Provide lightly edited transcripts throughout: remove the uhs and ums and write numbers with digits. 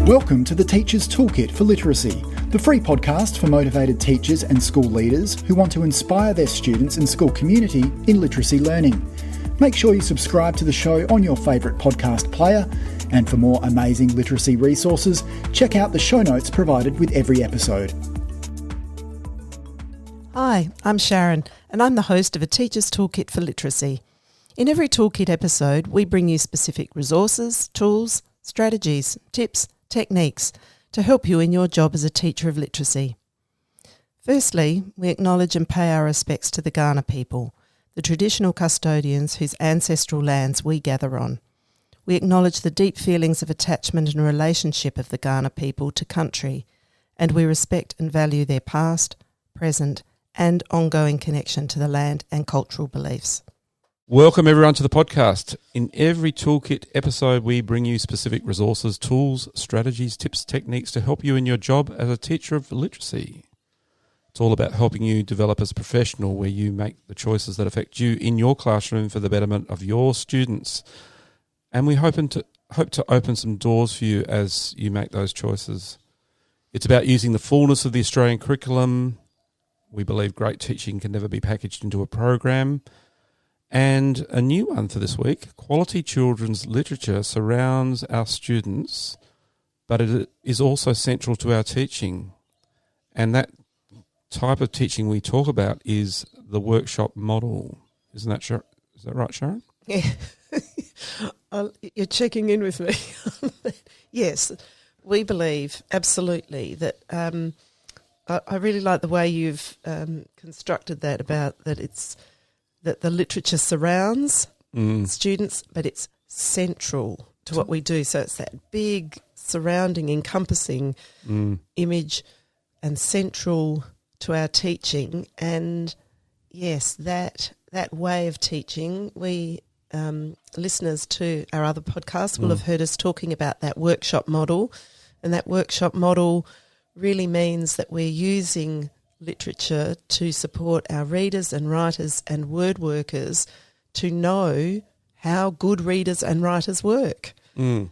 Welcome to the Teacher's Toolkit for Literacy, the free podcast for motivated teachers and school leaders who want to inspire their students and school community in literacy learning. Make sure you subscribe to the show on your favourite podcast player, and for more amazing literacy resources, check out the show notes provided with every episode. Hi, I'm Sharon, and I'm the host of a Teacher's Toolkit for Literacy. In every Toolkit episode, we bring you specific resources, tools, strategies, tips, techniques to help you in your job as a teacher of literacy. Firstly, we acknowledge and pay our respects to the Kaurna people, the traditional custodians whose ancestral lands we gather on. We acknowledge the deep feelings of attachment and relationship of the Kaurna people to country, and we respect and value their past, present, and ongoing connection to the land and cultural beliefs. Welcome everyone to the podcast. In every Toolkit episode, we bring you specific resources, tools, strategies, tips, techniques to help you in your job as a teacher of literacy. It's all about helping you develop as a professional where you make the choices that affect you in your classroom for the betterment of your students. And we hope to open some doors for you as you make those choices. It's about using the fullness of the Australian curriculum. We believe great teaching can never be packaged into a program. And a new one for this week, quality children's literature surrounds our students, but it is also central to our teaching. And that type of teaching we talk about is the workshop model. Is that right, Sharon? Yeah. You're checking in with me. Yes, we believe absolutely that I really like the way you've constructed that, about that it's that the literature surrounds students, but it's central to what we do. So it's that big surrounding, encompassing image and central to our teaching. And yes, that way of teaching, we listeners to our other podcasts will have heard us talking about that workshop model. And that workshop model really means that we're using literature to support our readers and writers and word workers to know how good readers and writers work. And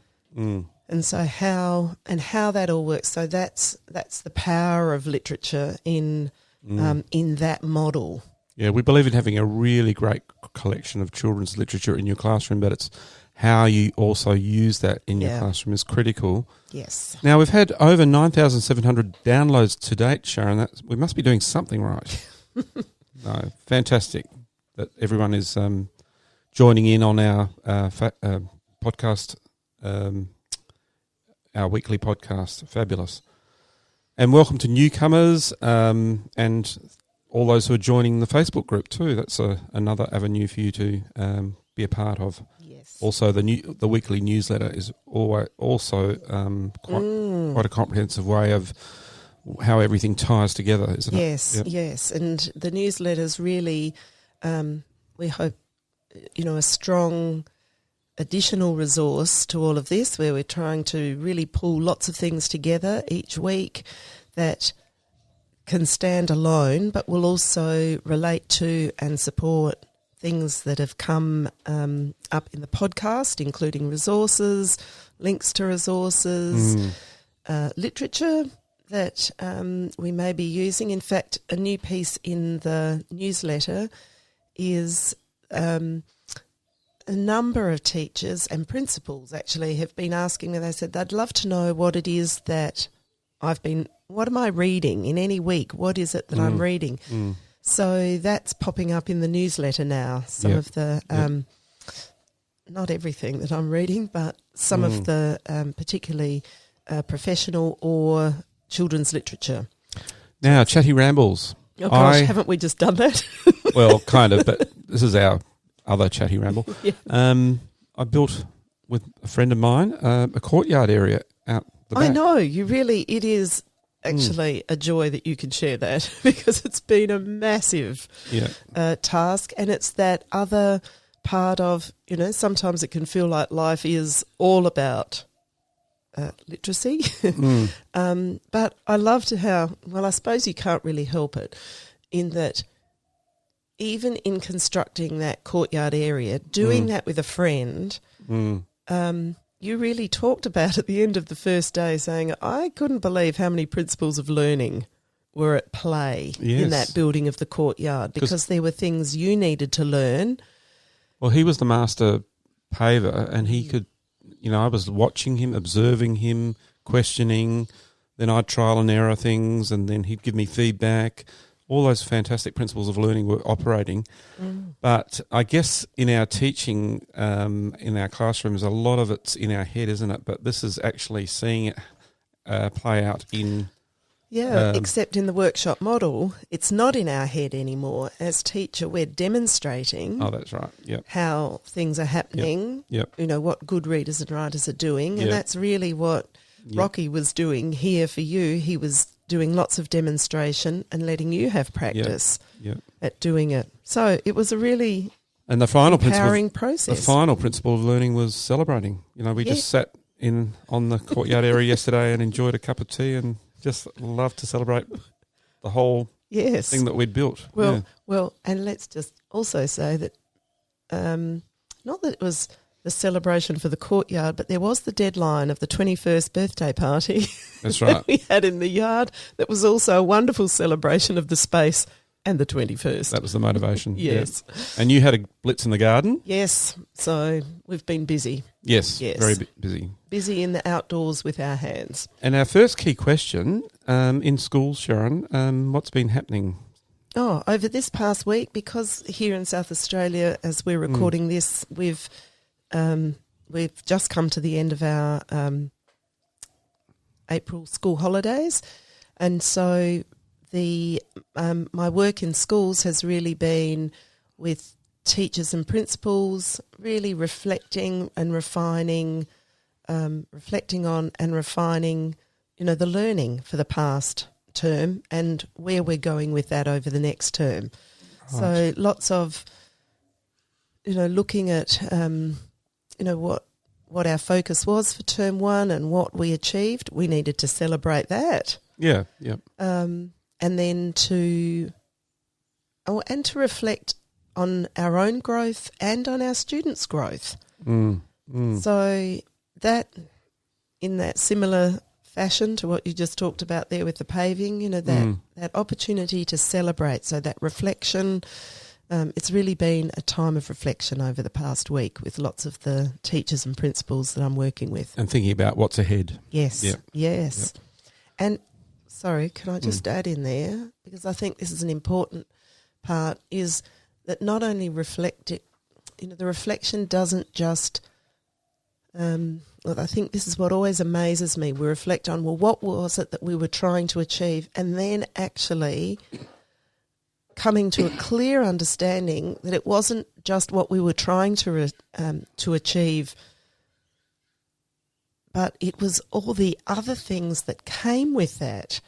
so how that all works. So that's the power of literature in that model. Yeah, we believe in having a really great collection of children's literature in your classroom, but it's how you also use that in your classroom is critical. Yes. Now, we've had over 9,700 downloads to date, Sharon. We must be doing something right. No, fantastic that everyone is joining in on our podcast, our weekly podcast. Fabulous. And welcome to newcomers and all those who are joining the Facebook group too. That's another avenue for you to be a part of. Yes. Also, the weekly newsletter is also quite a comprehensive way of how everything ties together, isn't it? Yes, yes. And the newsletter's really, we hope, a strong additional resource to all of this, where we're trying to really pull lots of things together each week that can stand alone, but will also relate to and support things that have come up in the podcast, including resources, links to resources, literature that we may be using. In fact, a new piece in the newsletter is a number of teachers and principals actually have been asking me, they said they'd love to know what it is that what am I reading in any week? What is it that I'm reading? So that's popping up in the newsletter now. Some of the, not everything that I'm reading, but some of the particularly professional or children's literature. Now, Chatty Rambles. Oh gosh, haven't we just done that? Well, kind of, but this is our other Chatty Ramble. I built with a friend of mine a courtyard area out the back. I know, it is actually a joy that you can share that, because it's been a massive task, and it's that other part of, sometimes it can feel like life is all about literacy. But I loved how, I suppose you can't really help it, in that even in constructing that courtyard area, doing that with a friend you really talked about at the end of the first day, saying, I couldn't believe how many principles of learning were at play in that building of the courtyard, because there were things you needed to learn. Well, he was the master paver, and he could, I was watching him, observing him, questioning, then I'd trial and error things, and then he'd give me feedback. All those fantastic principles of learning were operating. But I guess in our teaching, in our classrooms, a lot of it's in our head, isn't it? But this is actually seeing it play out in... except in the workshop model, it's not in our head anymore. As teacher, we're demonstrating that's right. how things are happening, what good readers and writers are doing, and that's really what Rocky was doing here for you. He was doing lots of demonstration and letting you have practice at doing it. So it was a really empowering process. The final principle of learning was celebrating. We just sat on the courtyard area yesterday and enjoyed a cup of tea and just loved to celebrate the whole thing that we'd built. Well, and let's just also say that not that it was the celebration for the courtyard, but there was the deadline of the 21st birthday party. That's right. That we had in the yard. That was also a wonderful celebration of the space and the 21st. That was the motivation. Yes. Yeah. And you had a blitz in the garden? Yes. So we've been busy. Yes. Very busy. Busy in the outdoors with our hands. And our first key question, in schools, Sharon, what's been happening? Over this past week, because here in South Australia, as we're recording this, we've just come to the end of our April school holidays, and so my work in schools has really been with teachers and principals, really reflecting on and refining, the learning for the past term and where we're going with that over the next term. Right. So lots of, looking at, what our focus was for term one and what we achieved. We needed to celebrate that. Yeah. And then to reflect on our own growth and on our students' growth. So that, in that similar fashion to what you just talked about there with the paving, that opportunity to celebrate. So that reflection, it's really been a time of reflection over the past week with lots of the teachers and principals that I'm working with. And thinking about what's ahead. Yes, yep. yes. Yep. And, sorry, can I just add in there, because I think this is an important part, is that not only reflect it, the reflection doesn't just... I think this is what always amazes me. We reflect on, what was it that we were trying to achieve, and then actually coming to a clear understanding that it wasn't just what we were trying to achieve, but it was all the other things that came with that.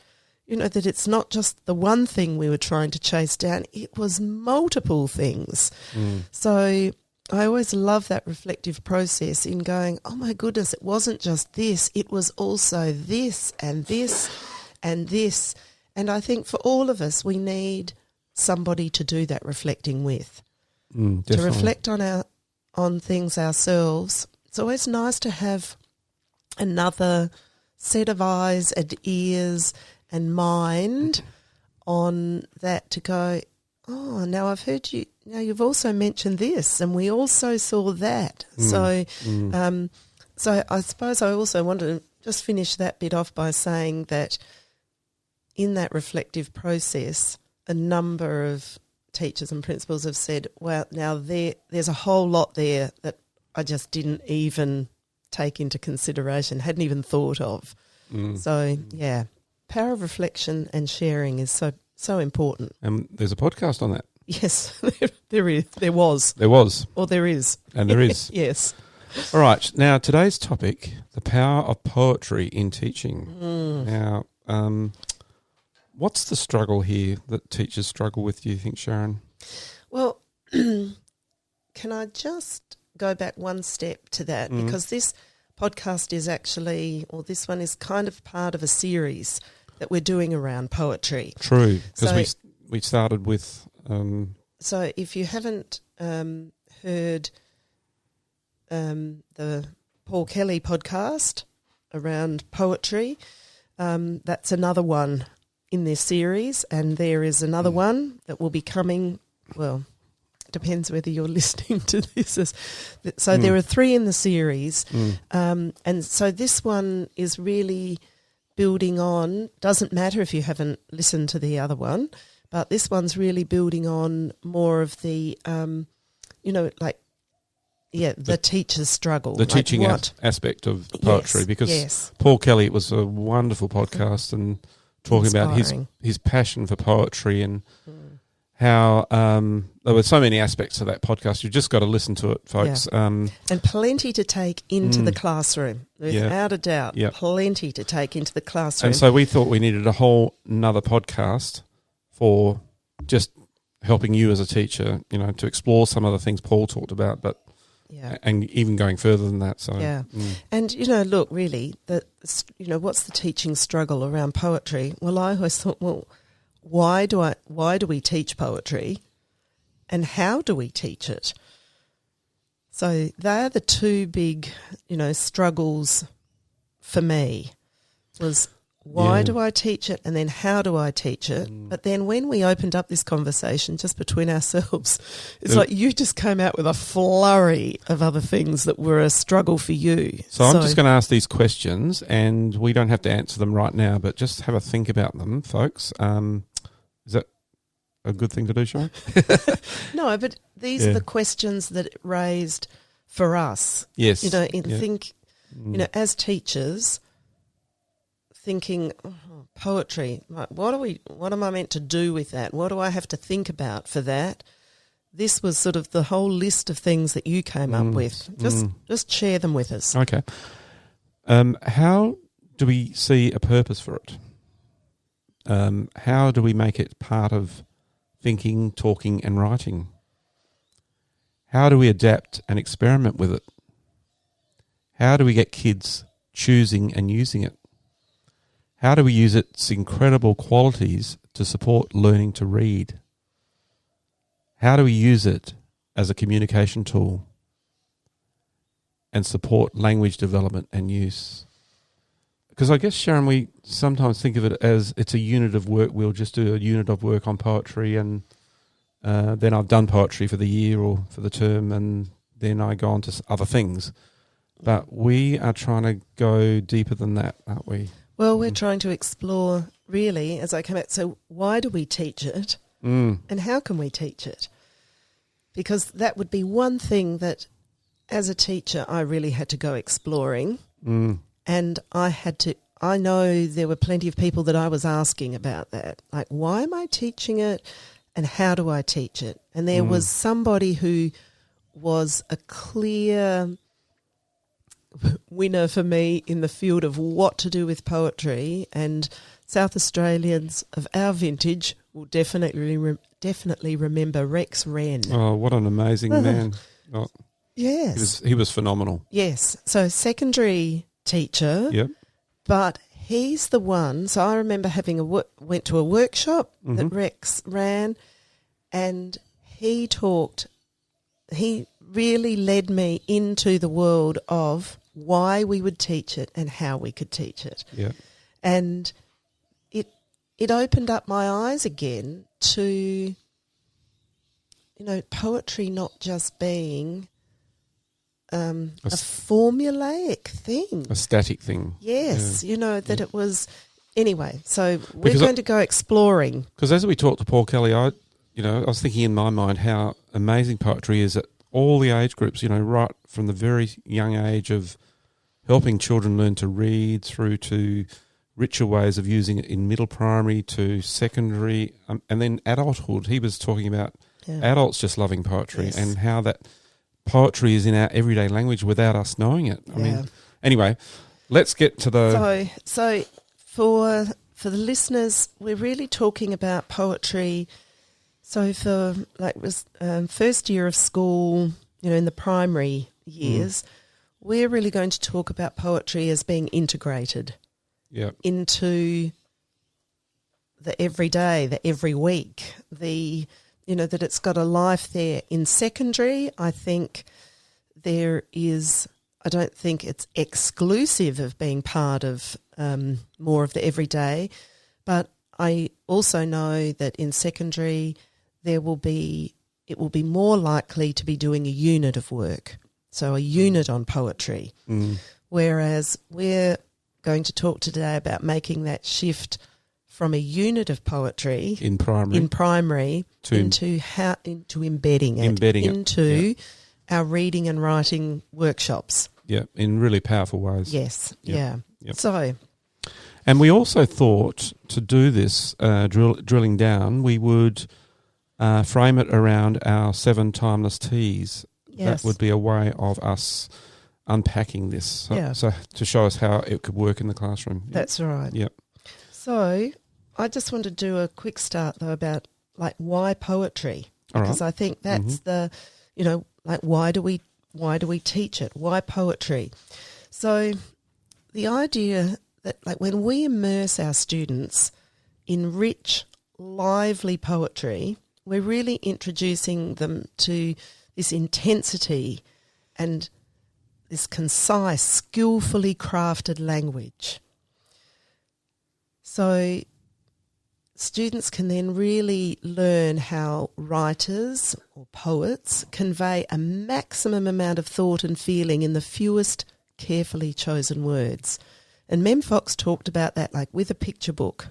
That it's not just the one thing we were trying to chase down, it was multiple things. So I always love that reflective process in going, oh my goodness, it wasn't just this, it was also this and this and this. And I think for all of us, we need somebody to do that reflecting with, to reflect on things ourselves. It's always nice to have another set of eyes and ears and mind on that to go, oh, now I've heard you. Now you've also mentioned this, and we also saw that. So I suppose I also want to just finish that bit off by saying that in that reflective process, a number of teachers and principals have said, well, now there's a whole lot there that I just didn't even take into consideration, hadn't even thought of. So, yeah, power of reflection and sharing is so important. And there's a podcast on that. Yes, there is. There was. Or there is. And there is. Yes. All right. Now, today's topic, the power of poetry in teaching. Now, what's the struggle here that teachers struggle with, do you think, Sharon? Well, can I just go back one step to that? Because this podcast is actually, or this one is kind of part of a series that we're doing around poetry. True, because we started with... So if you haven't heard the Paul Kelly podcast around poetry. That's another one in this series, and there is another one that will be coming, well, depends whether you're listening to this. So there are 3 in the series, and so this one is really building on, doesn't matter if you haven't listened to the other one, but this one's really building on more of the, the teacher's struggle. The teaching like aspect of poetry, yes, because yes. Paul Kelly, it was a wonderful podcast and talking about Inspiring. his passion for poetry and how there were so many aspects to that podcast. You've just got to listen to it, folks. Yeah. And plenty to take into the classroom, without a doubt. Yeah. Plenty to take into the classroom. And so we thought we needed a whole another podcast for just helping you as a teacher, to explore some of the things Paul talked about, but and even going further than that. So and look, really, what's the teaching struggle around poetry? Well, I always thought, well, why do we teach poetry, and how do we teach it? So they're the 2 big, struggles for me. Was why do I teach it, and then how do I teach it? But then when we opened up this conversation just between ourselves, it's like you just came out with a flurry of other things that were a struggle for you. So I'm just going to ask these questions, and we don't have to answer them right now, but just have a think about them, folks. Is that a good thing to do, Sharon? No, but these are the questions that it raised for us. Yes. As teachers, thinking poetry, like, what am I meant to do with that? What do I have to think about for that? This was sort of the whole list of things that you came up with. Just share them with us. Okay. How do we see a purpose for it? How do we make it part of thinking, talking and writing? How do we adapt and experiment with it? How do we get kids choosing and using it? How do we use its incredible qualities to support learning to read? How do we use it as a communication tool and support language development and use? Because I guess, Sharon, we sometimes think of it as it's a unit of work. We'll just do a unit of work on poetry, and then I've done poetry for the year or for the term, and then I go on to other things. But we are trying to go deeper than that, aren't we? Well, we're trying to explore, really, as I come out, so why do we teach it and how can we teach it? Because that would be one thing that, as a teacher, I really had to go exploring. And I know there were plenty of people that I was asking about that. Like, why am I teaching it and how do I teach it? And there was somebody who was a clear winner for me in the field of what to do with poetry, and South Australians of our vintage will definitely remember Rex Wren. Oh, what an amazing man. Oh, yes. He was phenomenal. Yes. So secondary teacher. Yep. But he's the one. So I remember went to a workshop that Rex ran, and he really led me into the world of why we would teach it and how we could teach it. Yeah. And it opened up my eyes again to, poetry not just being a formulaic thing. A static thing. Yes, that it was... Anyway, so we're going to go exploring. Because as we talked to Paul Kelly, I was thinking in my mind how amazing poetry is at all the age groups, right from the very young age of helping children learn to read through to richer ways of using it in middle primary to secondary, and then adulthood. He was talking about adults just loving poetry and how that poetry is in our everyday language without us knowing it. I mean, anyway, let's get to the... So for the listeners, we're really talking about poetry. So for first year of school, in the primary years, we're really going to talk about poetry as being integrated into the everyday, the every week, that it's got a life there. In secondary, I think there is I don't think it's exclusive of being part of more of the everyday, but I also know that in secondary it will be more likely to be doing a unit of work, so a unit on poetry, whereas we're going to talk today about making that shift from a unit of poetry in primary into embedding it into our reading and writing workshops. Yeah, in really powerful ways. Yes, Yep. So, and we also thought to do this drilling down, we would frame it around our 7 timeless T's. yes. That would be a way of us unpacking this. So to show us how it could work in the classroom. That's right. Yep. So I just want to do a quick start though about like why poetry, because I think that's the, like why do we teach it? Why poetry? So the idea that like when we immerse our students in rich, lively poetry, we're really introducing them to this intensity and this concise, skillfully crafted language. So students can then really learn how writers or poets convey a maximum amount of thought and feeling in the fewest carefully chosen words. And Mem Fox talked about that like with a picture book.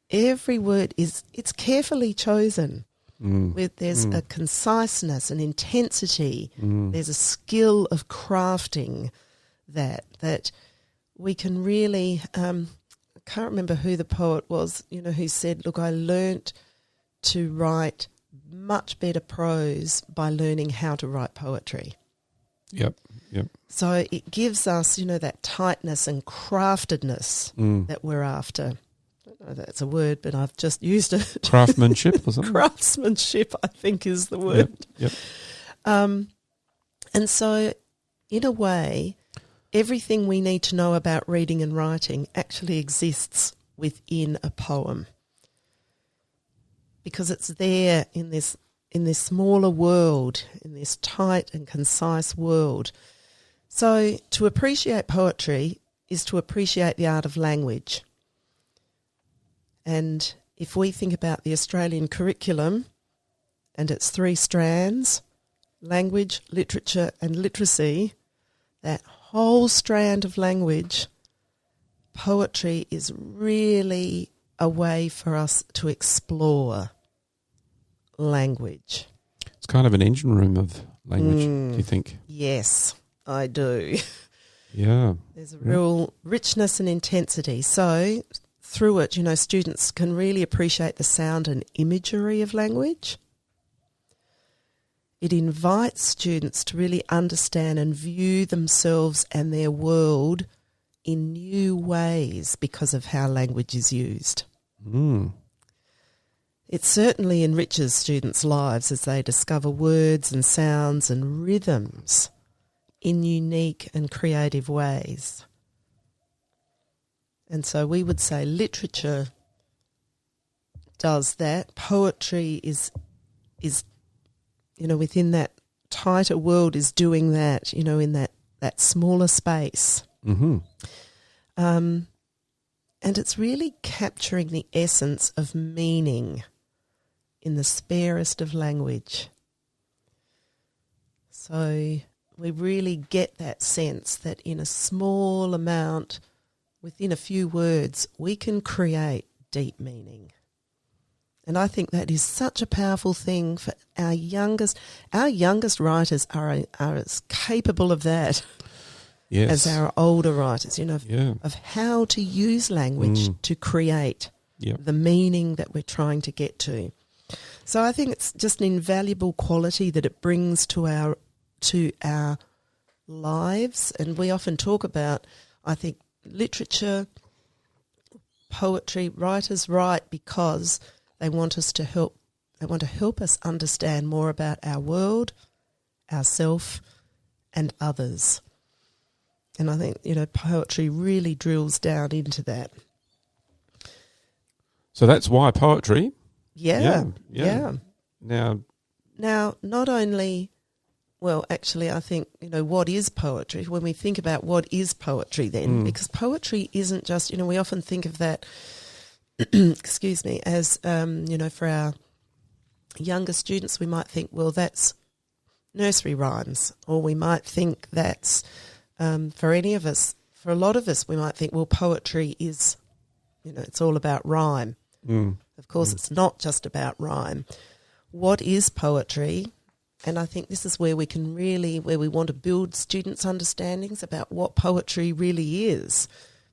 Every word it's carefully chosen. There's a conciseness, an intensity. There's a skill of crafting that we can really. I can't remember who the poet was, who said, "Look, I learnt to write much better prose by learning how to write poetry." Yep. So it gives us, that tightness and craftedness that we're after. I don't know if that's a word, but I've just used it. Craftsmanship or something? Craftsmanship, I think, is the word. Yep. And so, in a way, everything we need to know about reading and writing actually exists within a poem, because it's there in this smaller world, in this tight and concise world. So to appreciate poetry is to appreciate the art of language. And if we think about the Australian curriculum and its 3 strands, language, literature and literacy, that whole strand of language, poetry is really a way for us to explore language. It's kind of an engine room of language, do you think? Yes, I do. Yeah. There's a real richness and intensity. So through it, students can really appreciate the sound and imagery of language. It invites students to really understand and view themselves and their world in new ways because of how language is used. It certainly enriches students' lives as they discover words and sounds and rhythms in unique and creative ways. And so we would say literature does that. Poetry is within that tighter world is doing that, in that smaller space. And it's really capturing the essence of meaning in the sparest of language. So we really get that sense that in a small amount, within a few words, we can create deep meaning. And I think that is such a powerful thing for our youngest writers are as capable of that as our older writers, of how to use language to create the meaning that we're trying to get to. So I think it's just an invaluable quality that it brings to our lives. And we often talk about, I think, literature, poetry, writers write because they want us to help. They want to help us understand more about our world, ourself, and others. And I think, poetry really drills down into that. So that's why poetry. Yeah. Now, not only Well, actually, I think, what is poetry? When we think about what is poetry then, because poetry isn't just, we often think of that, excuse me, as, for our younger students, we might think, well, that's nursery rhymes, or we might think that's, for a lot of us, we might think, well, poetry is, it's all about rhyme. Of course, it's not just about rhyme. What is poetry? And I think this is where we want to build students' understandings about what poetry really is,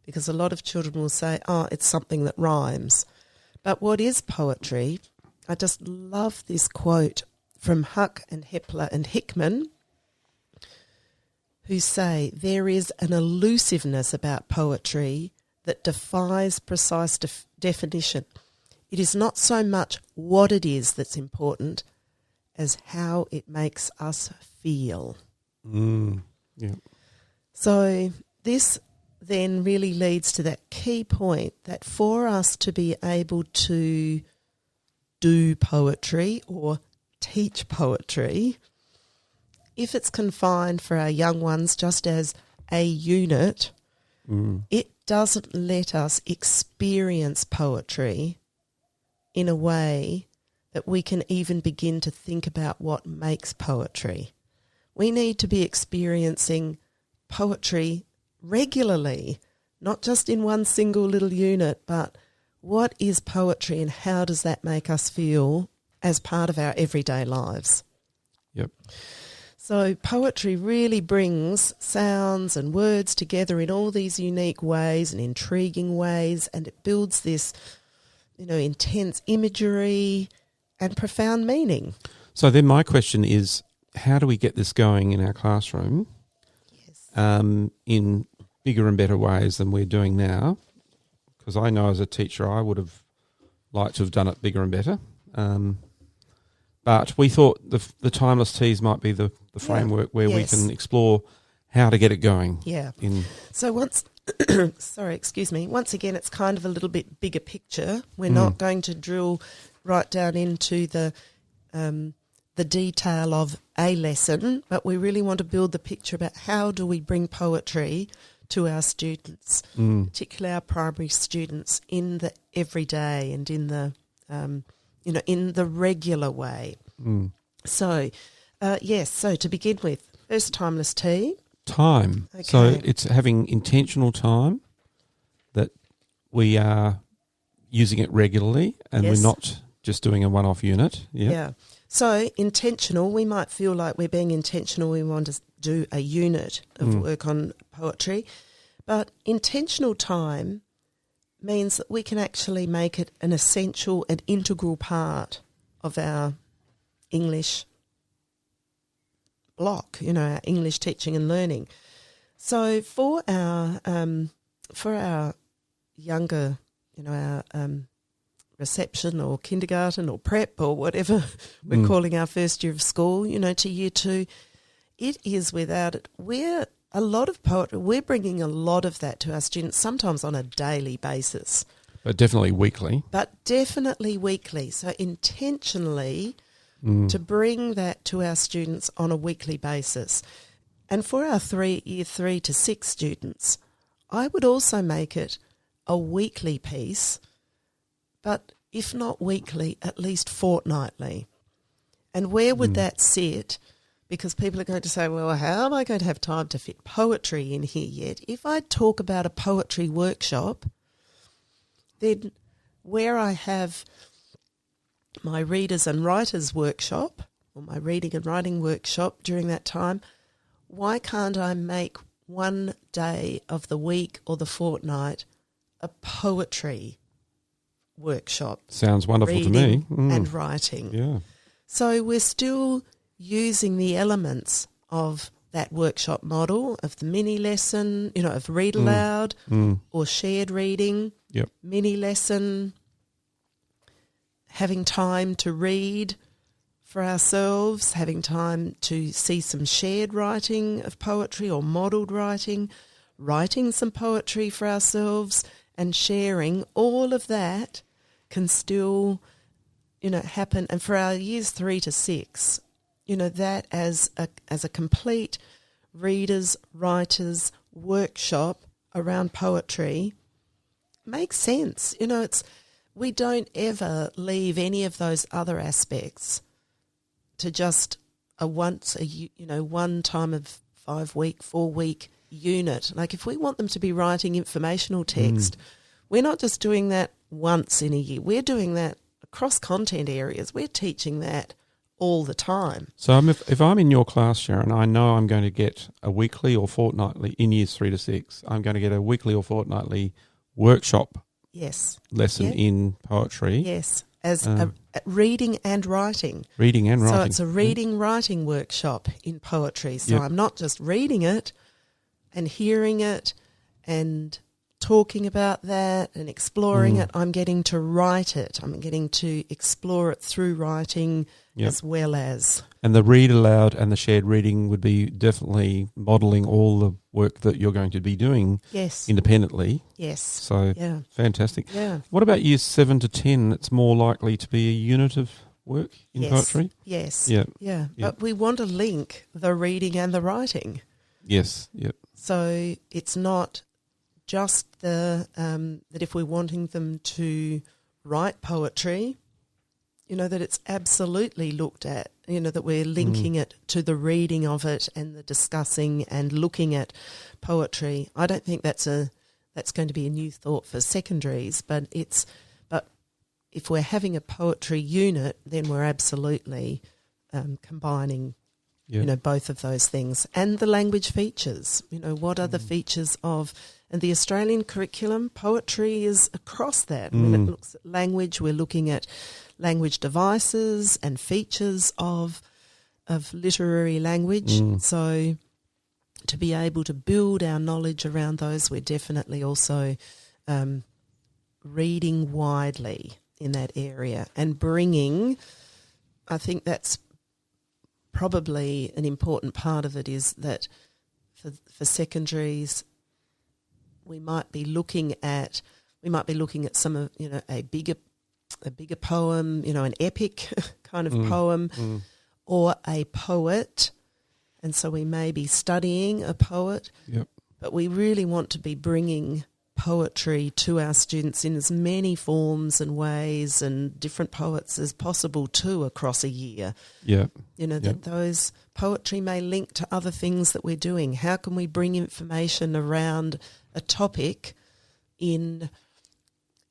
because a lot of children will say, oh, it's something that rhymes. But what is poetry? I just love this quote from Huck and Hepler and Hickman, who say, there is an elusiveness about poetry that defies precise definition. It is not so much what it is that's important as how it makes us feel. Yeah. So this then really leads to that key point that for us to be able to do poetry or teach poetry, if it's confined for our young ones just as a unit, it doesn't let us experience poetry in a way that we can even begin to think about what makes poetry. We need to be experiencing poetry regularly, not just in one single little unit, but what is poetry and how does that make us feel as part of our everyday lives? Yep. So poetry really brings sounds and words together in all these unique ways and intriguing ways, and it builds this, intense imagery and profound meaning. So then my question is, how do we get this going in our classroom in bigger and better ways than we're doing now? Because I know as a teacher I would have liked to have done it bigger and better. But we thought the Timeless Teas might be the framework where we can explore how to get it going. Yeah. So once again, it's kind of a little bit bigger picture. We're not going to drill right down into the detail of a lesson, but we really want to build the picture about how do we bring poetry to our students, particularly our primary students, in the everyday and in the in the regular way. So, so to begin with, first Timeless Tea. Time. Okay. So it's having intentional time that we are using it regularly and we're not just doing a one-off unit. Yeah. So intentional, we might feel like we're being intentional. We want to do a unit of work on poetry. But intentional time means that we can actually make it an essential and integral part of our English block, our English teaching and learning. So for our younger, our reception or kindergarten or prep or whatever we're calling our first year of school, to year 2, it is without it. We're bringing a lot of that to our students, sometimes on a daily basis. But definitely weekly. So intentionally to bring that to our students on a weekly basis. And for our year 3 to 6 students, I would also make it a weekly piece, but if not weekly, at least fortnightly. And where would that sit? Because people are going to say, well, how am I going to have time to fit poetry in here yet? If I talk about a poetry workshop, then where I have my readers and writers workshop or my reading and writing workshop during that time, why can't I make one day of the week or the fortnight a poetry workshop? Sounds wonderful to me. And writing. Yeah. So we're still using the elements of that workshop model of the mini lesson, of read aloud or shared reading, mini lesson, having time to read for ourselves, having time to see some shared writing of poetry or modelled writing, writing some poetry for ourselves and sharing. All of that can still, happen. And for our years 3 to 6, that as a complete readers, writers workshop around poetry makes sense. We don't ever leave any of those other aspects to just one time of 5 week, 4 week unit. Like if we want them to be writing informational text, we're not just doing that once in a year. We're doing that across content areas. We're teaching that all the time. So if I'm in your class, Sharon, I know I'm going to get a weekly or fortnightly in years 3 to 6. I'm going to get a weekly or fortnightly workshop lesson in poetry. Yes, as a reading and writing. Reading and writing. So it's a reading-writing workshop in poetry. So I'm not just reading it and hearing it and talking about that and exploring it. I'm getting to write it. I'm getting to explore it through writing as well as. And the read aloud and the shared reading would be definitely modelling all the work that you're going to be doing independently. Yes. So fantastic. Yeah. What about years 7 to 10? It's more likely to be a unit of work in poetry? Yes. Yeah. Yeah. But we want to link the reading and the writing. Yes. Yep. So it's not just that if we're wanting them to write poetry, that it's absolutely looked at, that we're linking it to the reading of it and the discussing and looking at poetry. I don't think that's going to be a new thought for secondaries, but if we're having a poetry unit, then we're absolutely combining both of those things. And the language features, what are the features of, and the Australian curriculum, poetry is across that. When it looks at language, we're looking at language devices and features of literary language. So to be able to build our knowledge around those, we're definitely also reading widely in that area and bringing, I think that's probably an important part of it, is that for secondaries, we might be looking at some of a bigger poem, an epic kind of poem, or a poet, and so we may be studying a poet. Yep. But we really want to be bringing poetry to our students in as many forms and ways and different poets as possible too across a year. Yeah. That those poetry may link to other things that we're doing. How can we bring information around a topic in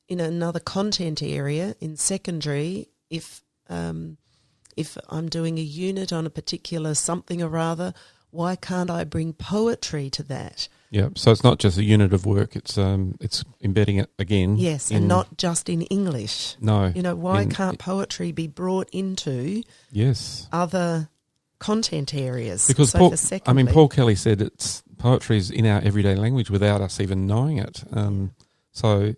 another content area in secondary? If I'm doing a unit on a particular something or other, why can't I bring poetry to that? Yeah, so it's not just a unit of work, it's embedding it again. Yes, and not just in English. No. Why can't poetry be brought into other content areas? Because so Paul Kelly said poetry is in our everyday language without us even knowing it. So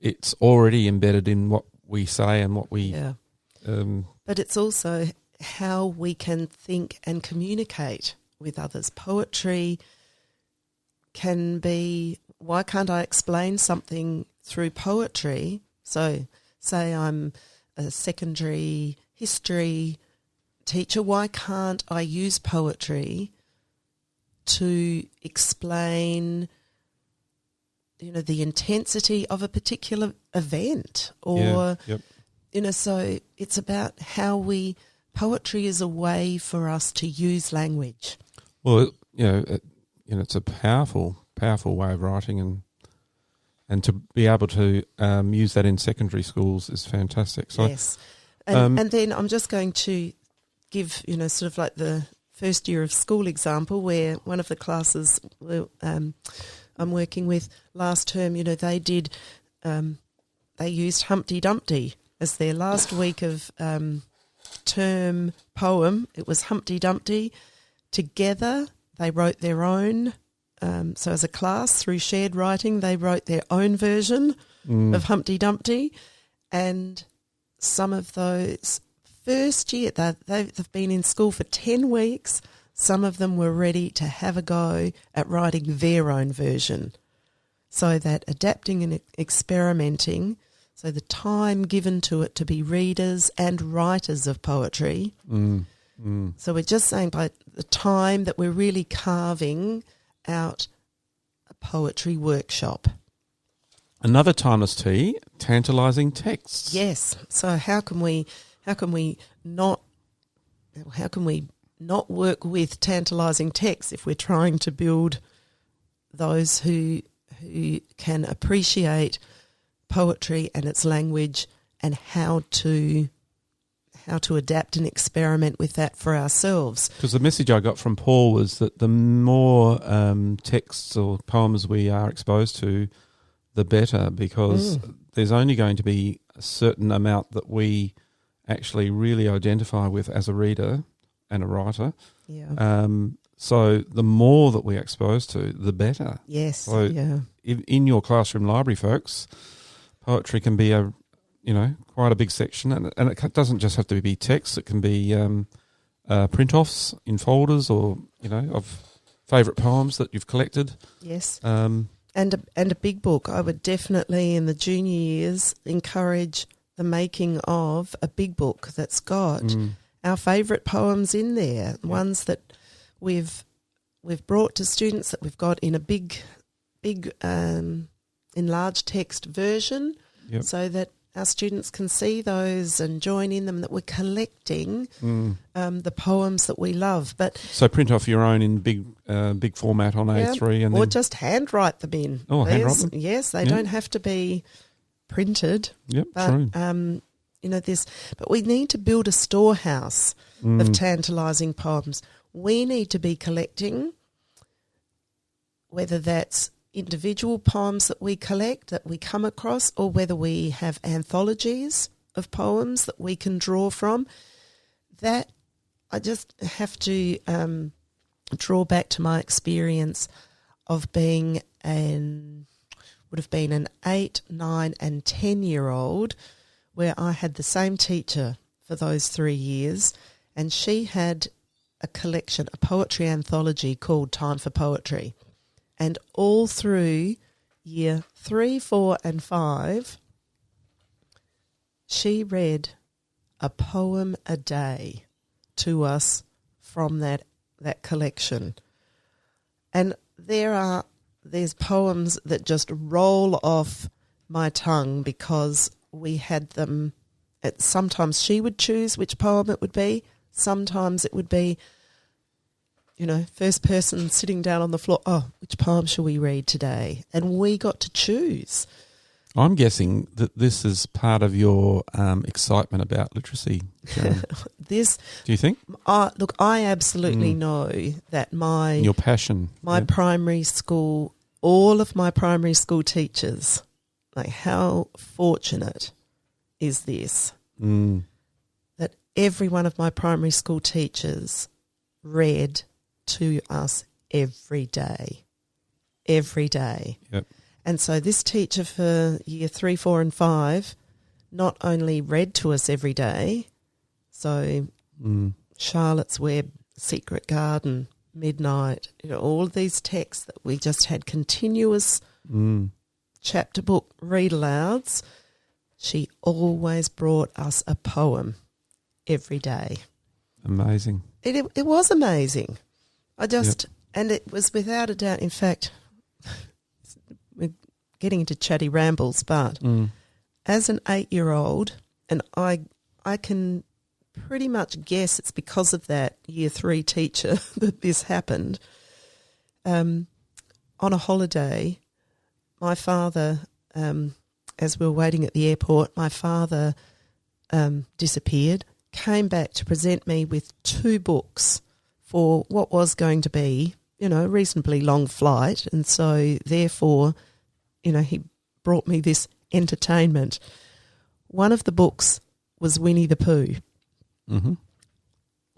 it's already embedded in what we say and what we... Yeah. But it's also how we can think and communicate with others. Poetry can be, why can't I explain something through poetry? So say I'm a secondary history teacher, why can't I use poetry to explain the intensity of a particular event? Or so it's about how poetry is a way for us to use language. Well, it's a powerful way of writing, and to be able to use that in secondary schools is fantastic. So, yes. And then I'm just going to give, sort of like the first year of school example, where one of the classes I'm working with last term, they used Humpty Dumpty as their last week of term poem. It was Humpty Dumpty. Together, they wrote their own. So as a class, through shared writing, they wrote their own version of Humpty Dumpty. And some of those first year, they've been in school for 10 weeks. Some of them were ready to have a go at writing their own version. So that adapting and experimenting, so the time given to it to be readers and writers of poetry, So we're just saying by the time that we're really carving out a poetry workshop. Another timeless tea, tantalising texts. Yes. So how can we not work with tantalising texts if we're trying to build those who can appreciate poetry and its language and how to adapt and experiment with that for ourselves. Because the message I got from Paul was that the more texts or poems we are exposed to, the better, because there's only going to be a certain amount that we actually really identify with as a reader and a writer. Yeah. So the more that we're exposed to, the better. Yes. So yeah. in your classroom library, folks, poetry can be quite a big section, and it doesn't just have to be text. It can be print-offs in folders, or of favourite poems that you've collected. Yes. And a big book. I would definitely in the junior years encourage the making of a big book that's got our favourite poems in there, ones that we've brought to students that we've got in a big enlarged text version, so that our students can see those and join in them, that we're collecting the poems that we love. So print off your own in big format on A3, or just handwrite them in. Oh, handwrite them? Yes, they don't have to be printed. Yep, but, true. But we need to build a storehouse of tantalising poems. We need to be collecting, whether that's individual poems that we collect, that we come across, or whether we have anthologies of poems that we can draw from. That I just have to draw back to my experience of being would have been an 8, 9 and 10-year-old, where I had the same teacher for those 3 years, and she had a collection, a poetry anthology called Time for Poetry. And all through year 3, 4 and 5, she read a poem a day to us from that collection. And there's poems that just roll off my tongue because we had them. Sometimes she would choose which poem it would be. Sometimes it would be, first person sitting down on the floor, which poem shall we read today? And we got to choose. I'm guessing that this is part of your excitement about literacy, Sharon. Do you think? Look, I absolutely know that your passion, primary school, all of my primary school teachers, like how fortunate is this? That every one of my primary school teachers read to us every day. Yep. And so this teacher for year 3, 4 and 5 not only read to us every day, so Charlotte's Web, Secret Garden, Midnight, all of these texts that we just had continuous chapter book read alouds, she always brought us a poem every day. Amazing. It was amazing. And it was without a doubt, in fact, we're getting into chatty rambles, but as an 8-year-old, and I can pretty much guess it's because of that year 3 teacher that this happened. On a holiday, my father, as we were waiting at the airport, my father disappeared, came back to present me with 2 books for what was going to be, a reasonably long flight. And so, therefore, he brought me this entertainment. One of the books was Winnie the Pooh.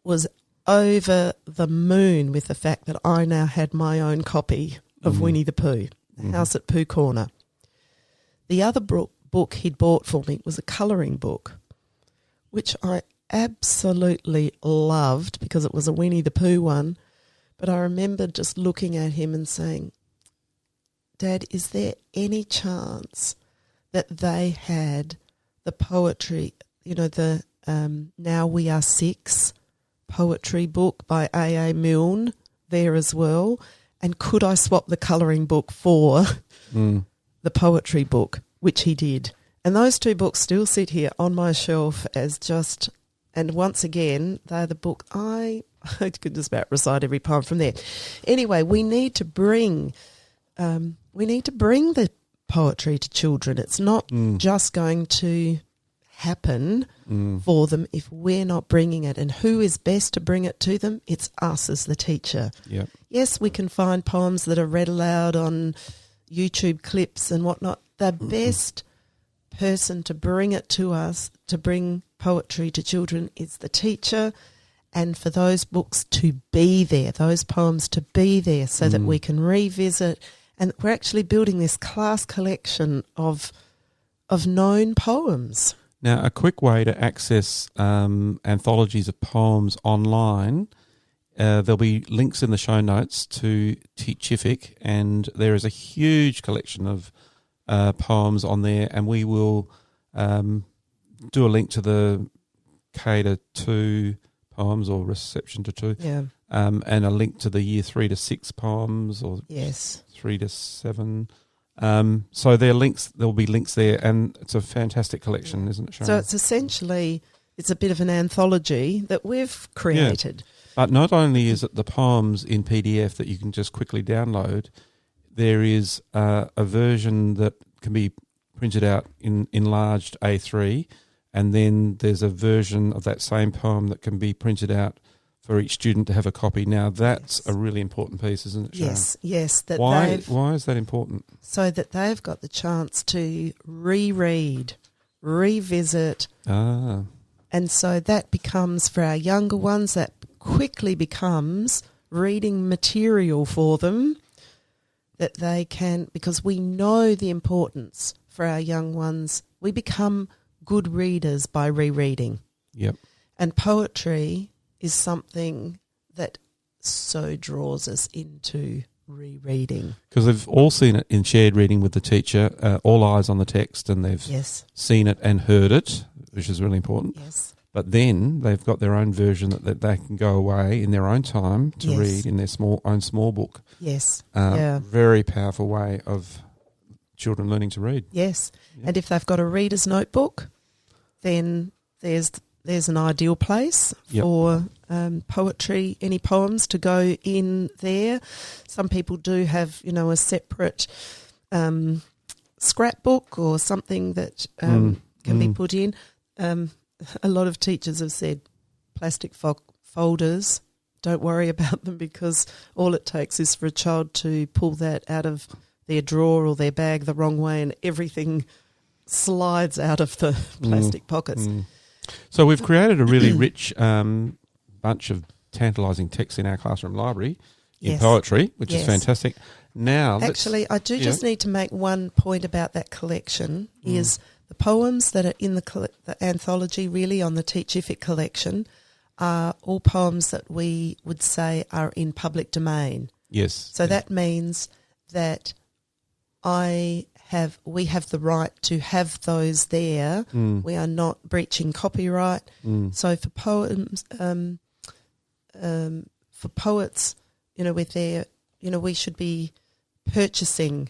Was over the moon with the fact that I now had my own copy of Winnie the Pooh, House at Pooh Corner. The other book he'd bought for me was a colouring book, which I absolutely loved because it was a Winnie the Pooh one. But I remember just looking at him and saying, Dad, is there any chance that they had the poetry, the Now We Are 6 poetry book by A.A. Milne there as well. And could I swap the colouring book for the poetry book, which he did. And those two books still sit here on my shelf as just, and once again, they're the book I could just about recite every poem from there. Anyway, we need to bring the poetry to children. It's not just going to happen for them if we're not bringing it. And who is best to bring it to them? It's us as the teacher. Yep. Yes, we can find poems that are read aloud on YouTube clips and whatnot. The best person to bring it to us, to bring poetry to children, is the teacher, and for those books to be there, those poems to be there so that we can revisit, and we're actually building this class collection of known poems. Now, a quick way to access anthologies of poems online, there'll be links in the show notes to Teachific, and there is a huge collection of poems on there, and we will do a link to the K to 2 poems or reception to 2, and a link to the year 3 to 6 poems or 3 to 7. So there will be links there, and it's a fantastic collection, isn't it, Sharon? So it's essentially, it's a bit of an anthology that we've created. Yeah. But not only is it the poems in PDF that you can just quickly download, there is a version that can be printed out in enlarged A3, and then there's a version of that same poem that can be printed out for each student to have a copy. Now, that's a really important piece, isn't it, Sharon? Yes. Why is that important? So that they've got the chance to reread, revisit, and so that becomes, for our younger ones, that quickly becomes reading material for them that they can, because we know the importance for our young ones. We become good readers by rereading. Yep. And poetry is something that so draws us into rereading. Because they've all seen it in shared reading with the teacher, all eyes on the text, and they've seen it and heard it, which is really important. Yes. But then they've got their own version that they can go away in their own time to read in their own small book. Yes. Very powerful way of children learning to read. Yes. Yeah. And if they've got a reader's notebook, then there's an ideal place for poetry, any poems to go in there. Some people do have, a separate scrapbook or something that can be put in. A lot of teachers have said plastic folders, don't worry about them, because all it takes is for a child to pull that out of their drawer or their bag the wrong way and everything slides out of the plastic pockets. So we've created a really rich bunch of tantalising texts in our classroom library in poetry, which is fantastic. Now, actually, I do just need to make one point about that collection, is the poems that are in the anthology, really on the Teachific collection, are all poems that we would say are in public domain. Yes. So that means that we have the right to have those there. We are not breaching copyright. So for poems, for poets, with their, we should be purchasing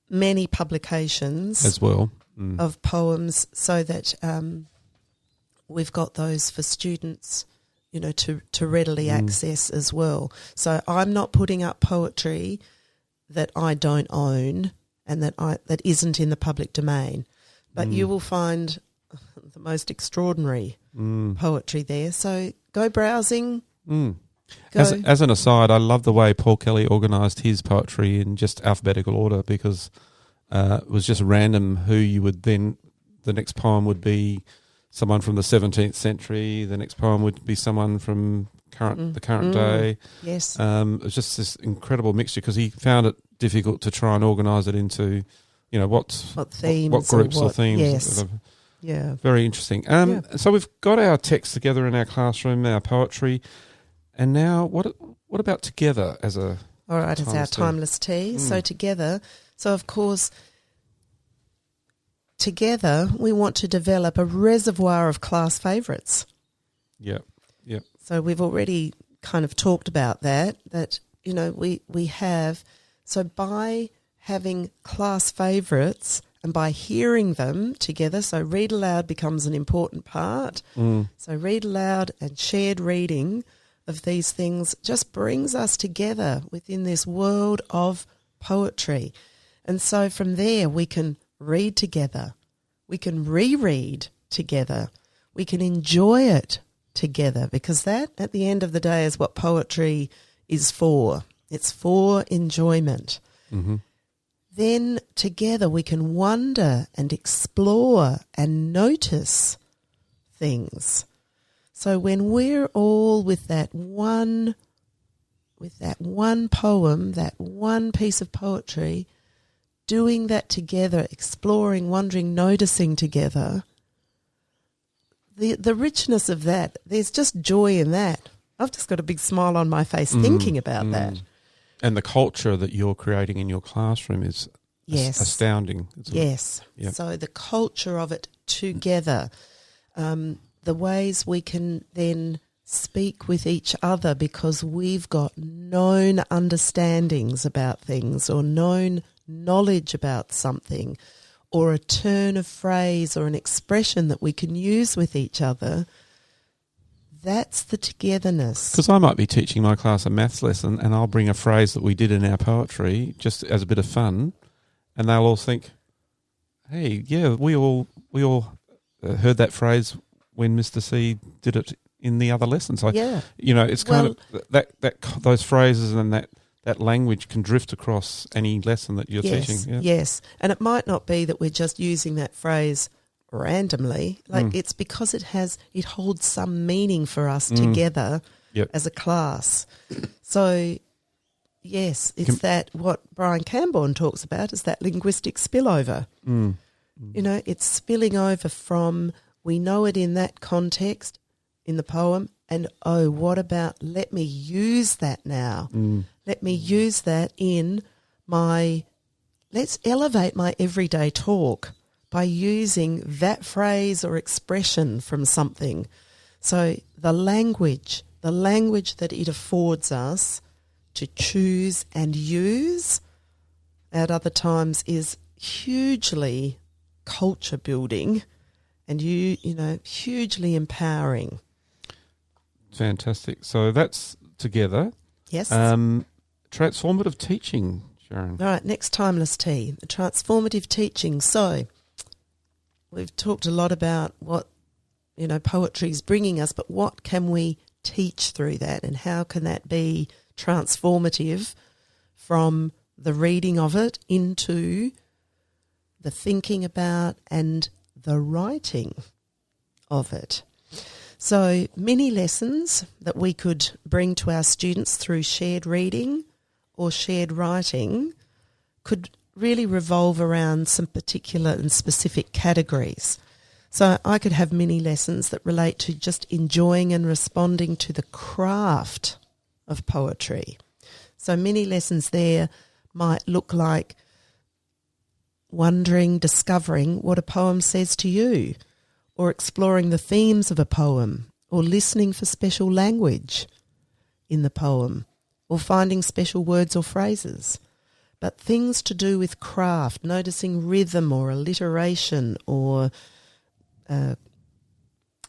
many publications as well of poems, so that we've got those for students, to readily access as well. So I'm not putting up poetry that I don't own and that isn't in the public domain. But you will find the most extraordinary poetry there. So go browsing. As an aside, I love the way Paul Kelly organised his poetry in just alphabetical order, because it was just random who you would then, the next poem would be someone from the 17th century, the next poem would be someone from the current day. Yes. It was just this incredible mixture, because he found it difficult to try and organise it into, what themes, what groups or themes. Yes. Yeah. Very interesting. So we've got our text together in our classroom, our poetry, and now what about together as a all right, it's our timeless tea. So together, of course, together we want to develop a reservoir of class favourites. Yeah. So we've already kind of talked about that, you know, we have, so by having class favourites and by hearing them together, so read aloud becomes an important part. So read aloud and shared reading of these things just brings us together within this world of poetry. And so from there we can read together, we can reread together, we can enjoy it together, because that at the end of the day is what poetry is for. It's for enjoyment. Mm-hmm. Then together we can wonder and explore and notice things. So when we're all with that one poem, that one piece of poetry, doing that together, exploring, wondering, noticing together, the richness of that, there's just joy in that. I've just got a big smile on my face thinking about that. And the culture that you're creating in your classroom is astounding. Yes. Yep. So the culture of it together, the ways we can then speak with each other because we've got known understandings about things or known knowledge about something, or a turn of phrase or an expression that we can use with each other. That's the togetherness. Because I might be teaching my class a maths lesson and I'll bring a phrase that we did in our poetry just as a bit of fun, and they'll all think, hey, yeah, we all heard that phrase when Mr. C did it in the other lesson. So, you know, it's kind of that those phrases and that language can drift across any lesson that you're teaching. Yeah. Yes, and it might not be that we're just using that phrase randomly. Like it's because it holds some meaning for us together as a class. So, yes, it's that what Brian Camborne talks about is that linguistic spillover. You know, it's spilling over from, we know it in that context, in the poem, and what about, let me use that now. Let me use that in let's elevate my everyday talk by using that phrase or expression from something. So the language that it affords us to choose and use at other times is hugely culture building and hugely empowering. Fantastic. So that's together. Yes. Transformative teaching, Sharon. All right, next timeless T, the transformative teaching. So we've talked a lot about what, poetry is bringing us, but what can we teach through that, and how can that be transformative from the reading of it into the thinking about and the writing of it? So mini lessons that we could bring to our students through shared reading or shared writing could really revolve around some particular and specific categories. So I could have mini lessons that relate to just enjoying and responding to the craft of poetry. So mini lessons there might look like wondering, discovering what a poem says to you, or exploring the themes of a poem, or listening for special language in the poem, or finding special words or phrases. But things to do with craft, noticing rhythm or alliteration or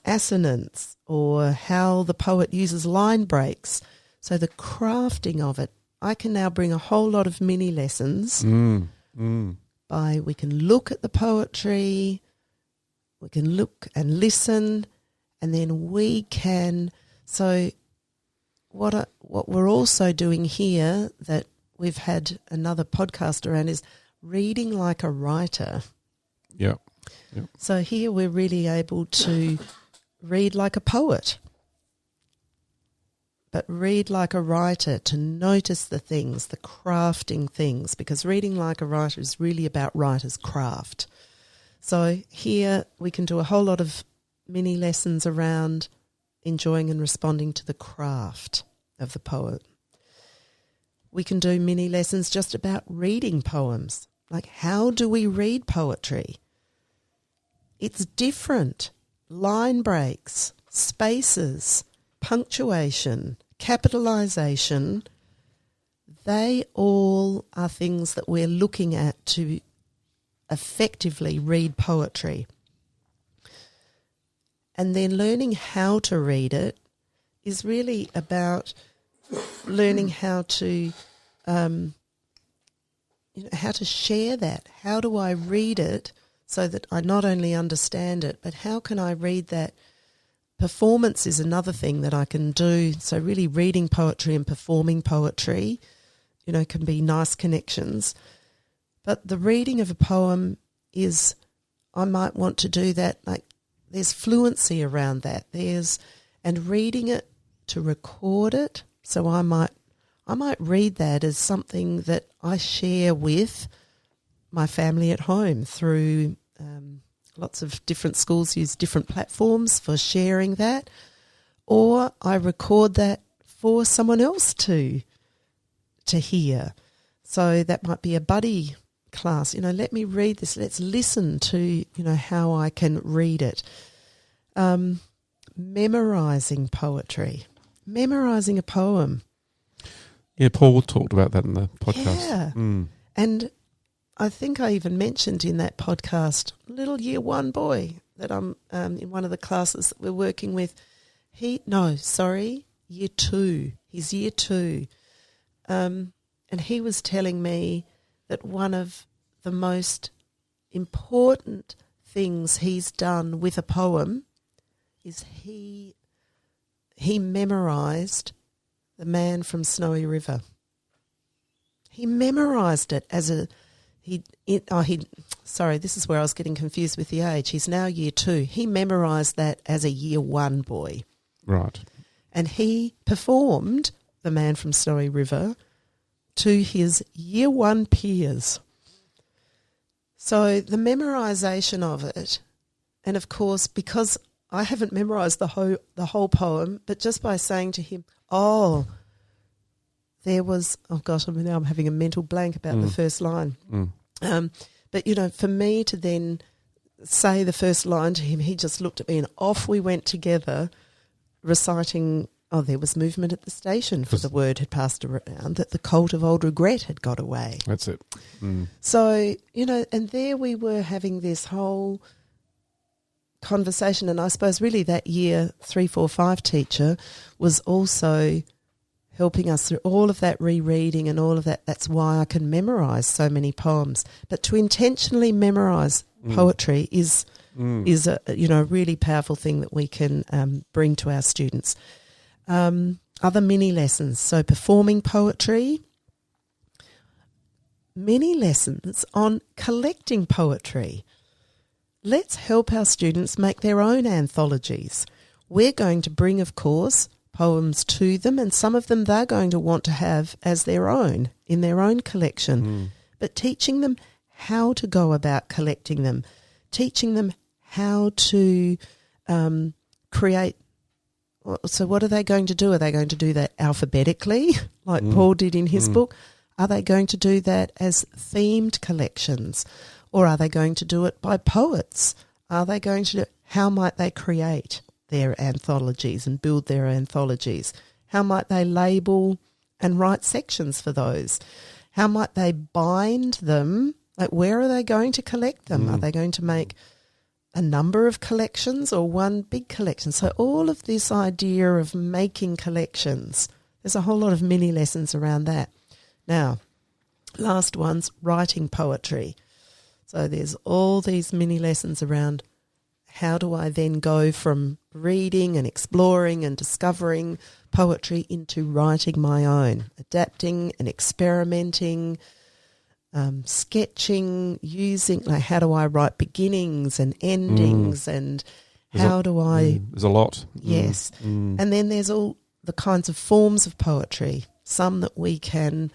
assonance, or how the poet uses line breaks. So the crafting of it, I can now bring a whole lot of mini lessons by, we can look at the poetry, we can look and listen, and then we can, so what we're also doing here that we've had another podcast around is reading like a writer. Yeah. So here we're really able to read like a poet, but read like a writer, to notice the things, the crafting things, because reading like a writer is really about writer's craft. So here we can do a whole lot of mini lessons around enjoying and responding to the craft of the poet. We can do mini lessons just about reading poems, like how do we read poetry? It's different. Line breaks, spaces, punctuation, capitalisation, they all are things that we're looking at to effectively read poetry. And then learning how to read it is really about learning how to how to share that. How do I read it so that I not only understand it, but how can I read that? Performance is another thing that I can do. So really reading poetry and performing poetry, can be nice connections. But the reading of a poem is, I might want to do that, like there's fluency around that. And reading it to record it. So I might read that as something that I share with my family at home through lots of different schools use different platforms for sharing that, or I record that for someone else to hear. So that might be a buddy class. Let me read this. Let's listen to how I can read it. Memorising poetry, memorising a poem. Yeah, Paul talked about that in the podcast. Yeah, and I think I even mentioned in that podcast, little year one boy that I'm in one of the classes that we're working with. Year 2. He's year 2. And he was telling me that one of the most important things he's done with a poem is he memorised The Man from Snowy River. He memorised it as this is where I was getting confused with the age. He's now year 2. He memorised that as a year 1 boy. Right. And he performed The Man from Snowy River to his year 1 peers. So the memorisation of it, and of course, because I haven't memorised the whole poem, but just by saying to him, now I'm having a mental blank about the first line. But, for me to then say the first line to him, he just looked at me and off we went together reciting, there was movement at the station, for the word had passed around that the colt of old regret had got away. That's it. So, and there we were having this whole conversation, and I suppose really that year 3, 4, 5 teacher was also helping us through all of that rereading and all of that. That's why I can memorise so many poems. But to intentionally memorise poetry is a really powerful thing that we can bring to our students. Other mini lessons. So performing poetry, mini lessons on collecting poetry. Let's help our students make their own anthologies. We're going to bring, of course, poems to them, and some of them they're going to want to have as their own, in their own collection. But teaching them how to go about collecting them, teaching them how to create. So what are they going to do? Are they going to do that alphabetically, like Paul did in his book? Are they going to do that as themed collections? Or are they going to do it by poets? Are they going to how might they create their anthologies and build their anthologies? How might they label and write sections for those? How might they bind them? Like, where are they going to collect them? Are they going to make a number of collections or one big collection? So all of this idea of making collections, there's a whole lot of mini lessons around that. Now, last one's writing poetry. So there's all these mini lessons around how do I then go from reading and exploring and discovering poetry into writing my own, adapting and experimenting, sketching, using, like, how do I write beginnings and endings and how do I... There's a lot. Yes. And then there's all the kinds of forms of poetry, some that we can...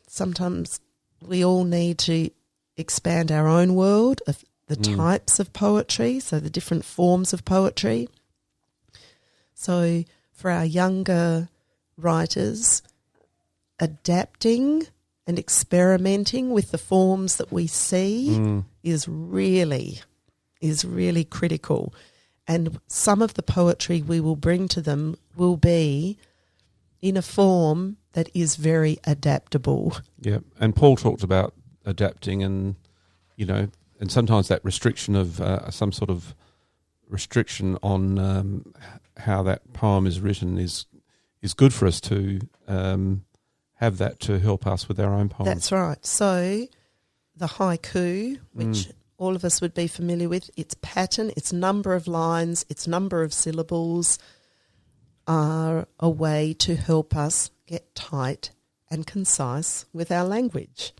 Sometimes we all need to expand our own world of the types of poetry, so the different forms of poetry. So for our younger writers, adapting and experimenting with the forms that we see is really critical. And some of the poetry we will bring to them will be in a form that is very adaptable. Yeah, and Paul talked about adapting and, and sometimes that restriction of some sort of restriction on how that poem is written is good for us to have that to help us with our own poems. That's right. So the haiku, which all of us would be familiar with, its pattern, its number of lines, its number of syllables are a way to help us get tight and concise with our language.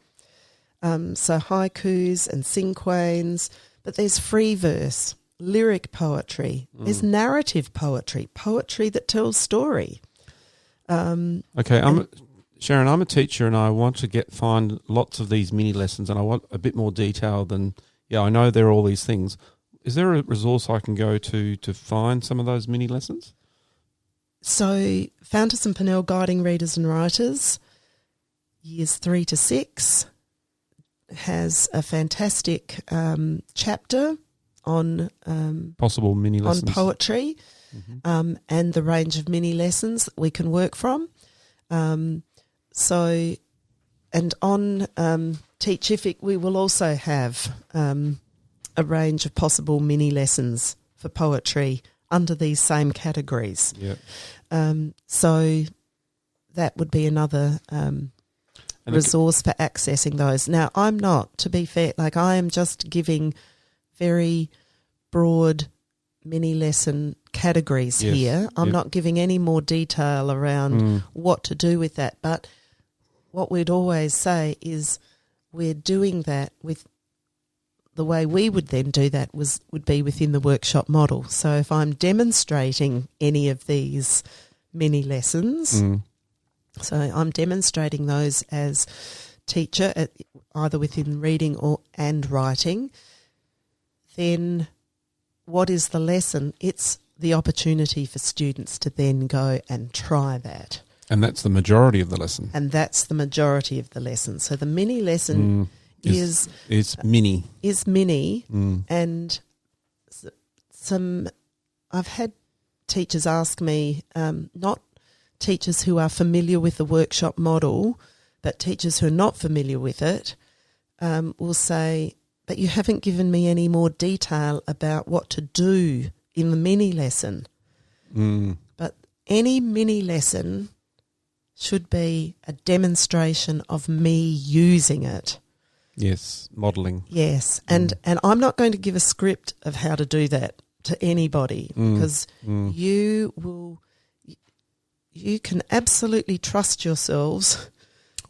So haikus and cinquains, but there's free verse, lyric poetry, there's narrative poetry, poetry that tells story. Okay, Sharon, I'm a teacher and I want to find lots of these mini lessons and I want a bit more detail than, I know there are all these things. Is there a resource I can go to find some of those mini lessons? So Fountas and Pinnell Guiding Readers and Writers, years 3 to 6, has a fantastic chapter on possible mini lessons, on poetry, and the range of mini lessons that we can work from. And on Teachific, we will also have a range of possible mini lessons for poetry under these same categories. Yeah. So that would be another resource for accessing those. Now, I'm not, to be fair, I am just giving very broad mini lesson categories here. I'm not giving any more detail around what to do with that. But what we'd always say is we're doing that with the way we would then do that would be within the workshop model. So if I'm demonstrating any of these mini lessons, so I'm demonstrating those as teacher, either within reading and writing, then what is the lesson? It's the opportunity for students to then go and try that. And that's the majority of the lesson. And that's the majority of the lesson. So the mini lesson is mini. Is mini, and I've had teachers ask me, not teachers who are familiar with the workshop model, but teachers who are not familiar with it, will say, but you haven't given me any more detail about what to do in the mini lesson. But any mini lesson should be a demonstration of me using it. Yes, modelling. Yes, and I'm not going to give a script of how to do that to anybody because you can absolutely trust yourselves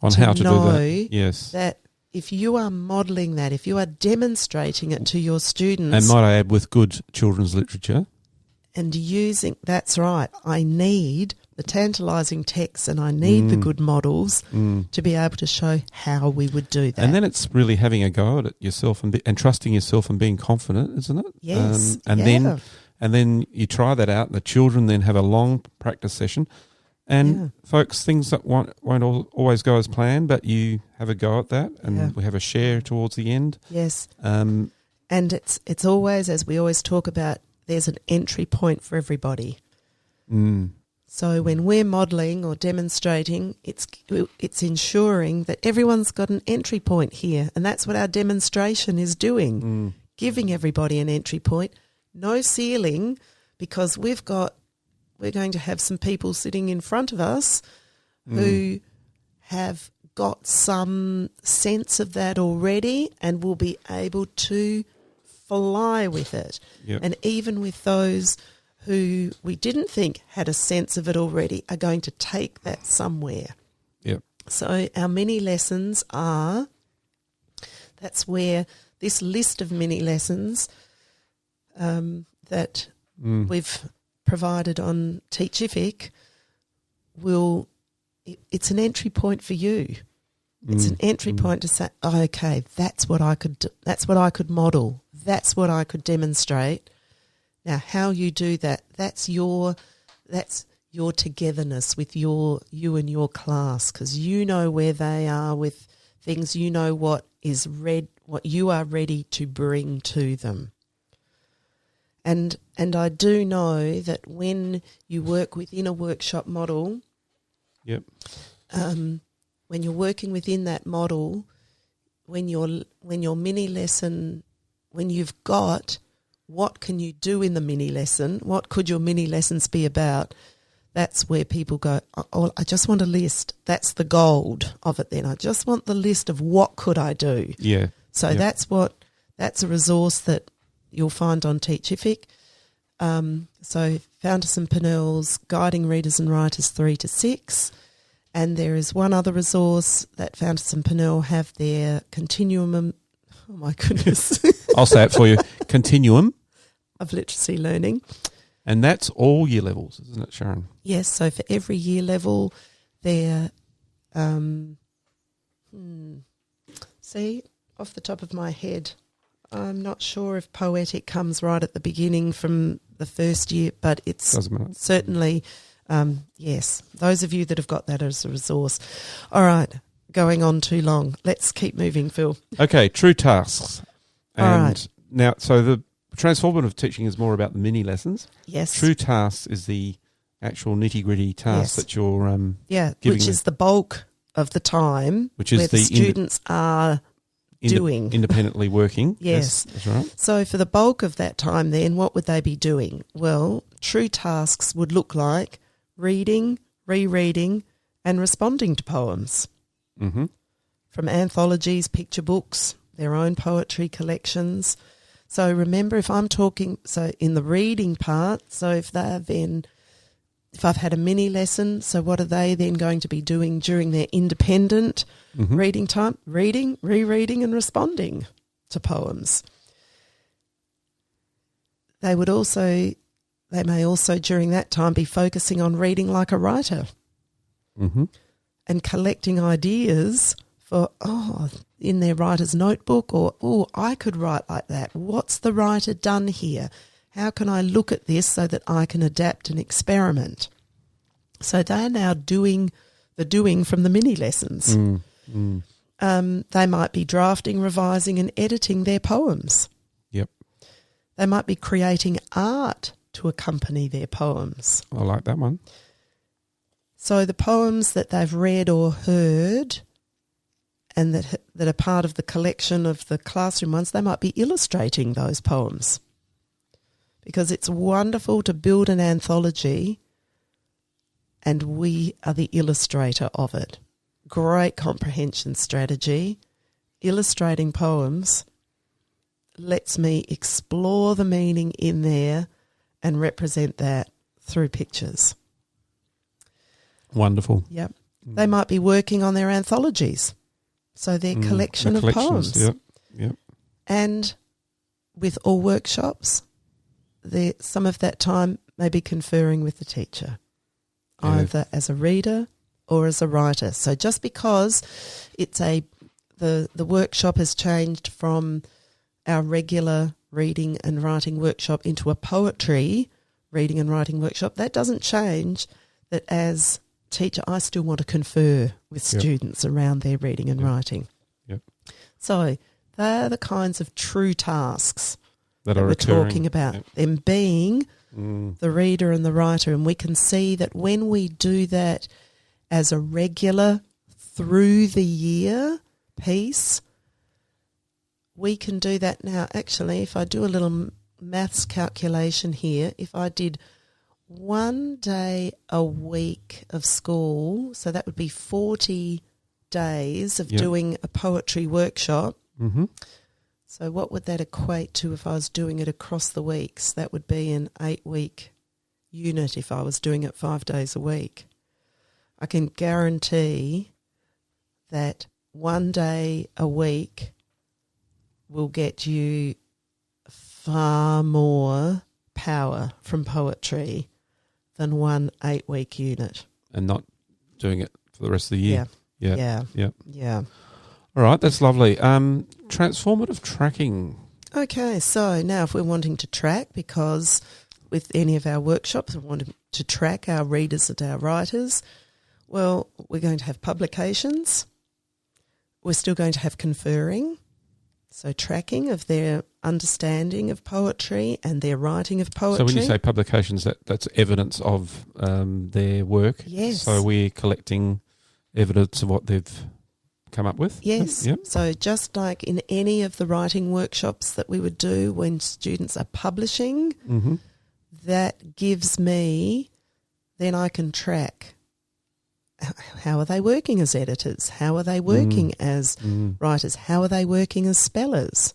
on how to do that. Yes, that if you are modelling that, if you are demonstrating it to your students, and might I add, with good children's literature, and using, that's right, I need the tantalising text and I need the good models to be able to show how we would do that. And then it's really having a go at it yourself and trusting yourself and being confident, isn't it? Yes. And then you try that out, and the children then have a long practice session. And folks, things that won't always go as planned, but you have a go at that, and we have a share towards the end. Yes. And it's always, as we always talk about, there's an entry point for everybody. So when we're modelling or demonstrating, it's ensuring that everyone's got an entry point here, and that's what our demonstration is doing, giving everybody an entry point. No ceiling, because we're going to have some people sitting in front of us who have got some sense of that already and will be able to fly with it. Yep. And even with those who we didn't think had a sense of it already are going to take that somewhere. Yep. So our mini lessons that's where this list of mini lessons that we've provided on Teachific it's an entry point for you. It's an entry point to say, oh, okay, that's what I could do. That's what I could model. That's what I could demonstrate. Now, how you do that, that's your togetherness with you and your class, because you know where they are with things. You know what you are ready to bring to them. And I do know that when you work within a workshop model, Yep. when you're working within that model, when your mini lesson, when you've got what can you do in the mini lesson, what could your mini lessons be about, that's where people go, oh, I just want a list. That's the gold of it then. I just want the list of what could I do. Yeah. So that's a resource that you'll find on Teachific. So Founders and Purnell's Guiding Readers and Writers 3 to 6. And there is one other resource that Founders and Purnell have their continuum. Oh my goodness. I'll say it for you. Continuum of literacy learning. And that's all year levels, isn't it, Sharon? Yes. So for every year level, they're, see, off the top of my head, I'm not sure if poetic comes right at the beginning from the first year, but it's certainly, yes, those of you that have got that as a resource. All right, going on too long. Let's keep moving, Phil. Okay, true tasks. All right. Now, so the transformative teaching is more about the mini lessons. Yes. True tasks is the actual nitty-gritty tasks that you're which is the bulk of the time which is where the students are doing. Independently working. Yes. That's right. So for the bulk of that time then, what would they be doing? Well, true tasks would look like reading, rereading and responding to poems. Mm-hmm. From anthologies, picture books, their own poetry collections. So remember, if I'm talking, so in the reading part, so if I've had a mini lesson, so what are they then going to be doing during their independent reading time? Reading, rereading and responding to poems. They may also during that time be focusing on reading like a writer and collecting ideas for, in their writer's notebook or, I could write like that. What's the writer done here? How can I look at this so that I can adapt and experiment? So they're now doing from the mini lessons. They might be drafting, revising and editing their poems. Yep. They might be creating art to accompany their poems. I like that one. So the poems that they've read or heard and that are part of the collection of the classroom ones, they might be illustrating those poems. Because it's wonderful to build an anthology and we are the illustrator of it. Great comprehension strategy. Illustrating poems lets me explore the meaning in there and represent that through pictures. Wonderful. Yep. They might be working on their anthologies. So their collection of poems. Yep. And with all workshops, some of that time may be conferring with the teacher, either as a reader or as a writer. So just because it's the workshop has changed from our regular reading and writing workshop into a poetry reading and writing workshop, that doesn't change that as teacher I still want to confer with students around their reading and writing. Yep. So they're the kinds of true tasks that we're recurring. Talking about, them being the reader and the writer. And we can see that when we do that as a regular through the year piece, we can do that now. Actually, if I do a little maths calculation here, if I did 1 day a week of school, so that would be 40 days of doing a poetry workshop. Mm-hmm. So what would that equate to if I was doing it across the weeks? That would be an 8-week unit if I was doing it 5 days a week. I can guarantee that 1 day a week will get you far more power from poetry than 1 8-week unit. And not doing it for the rest of the year. Yeah. All right, that's lovely. Transformative tracking. Okay, so now if we're wanting to track, because with any of our workshops we want to track our readers and our writers, well, we're going to have publications. We're still going to have conferring, so tracking of their understanding of poetry and their writing of poetry. So when you say publications, that's evidence of their work? Yes. So we're collecting evidence of what they've come up with? Yes. Yep. So just like in any of the writing workshops that we would do when students are publishing, Mm-hmm. that gives me, then I can track how are they working as editors? How are they working as writers? How are they working as spellers?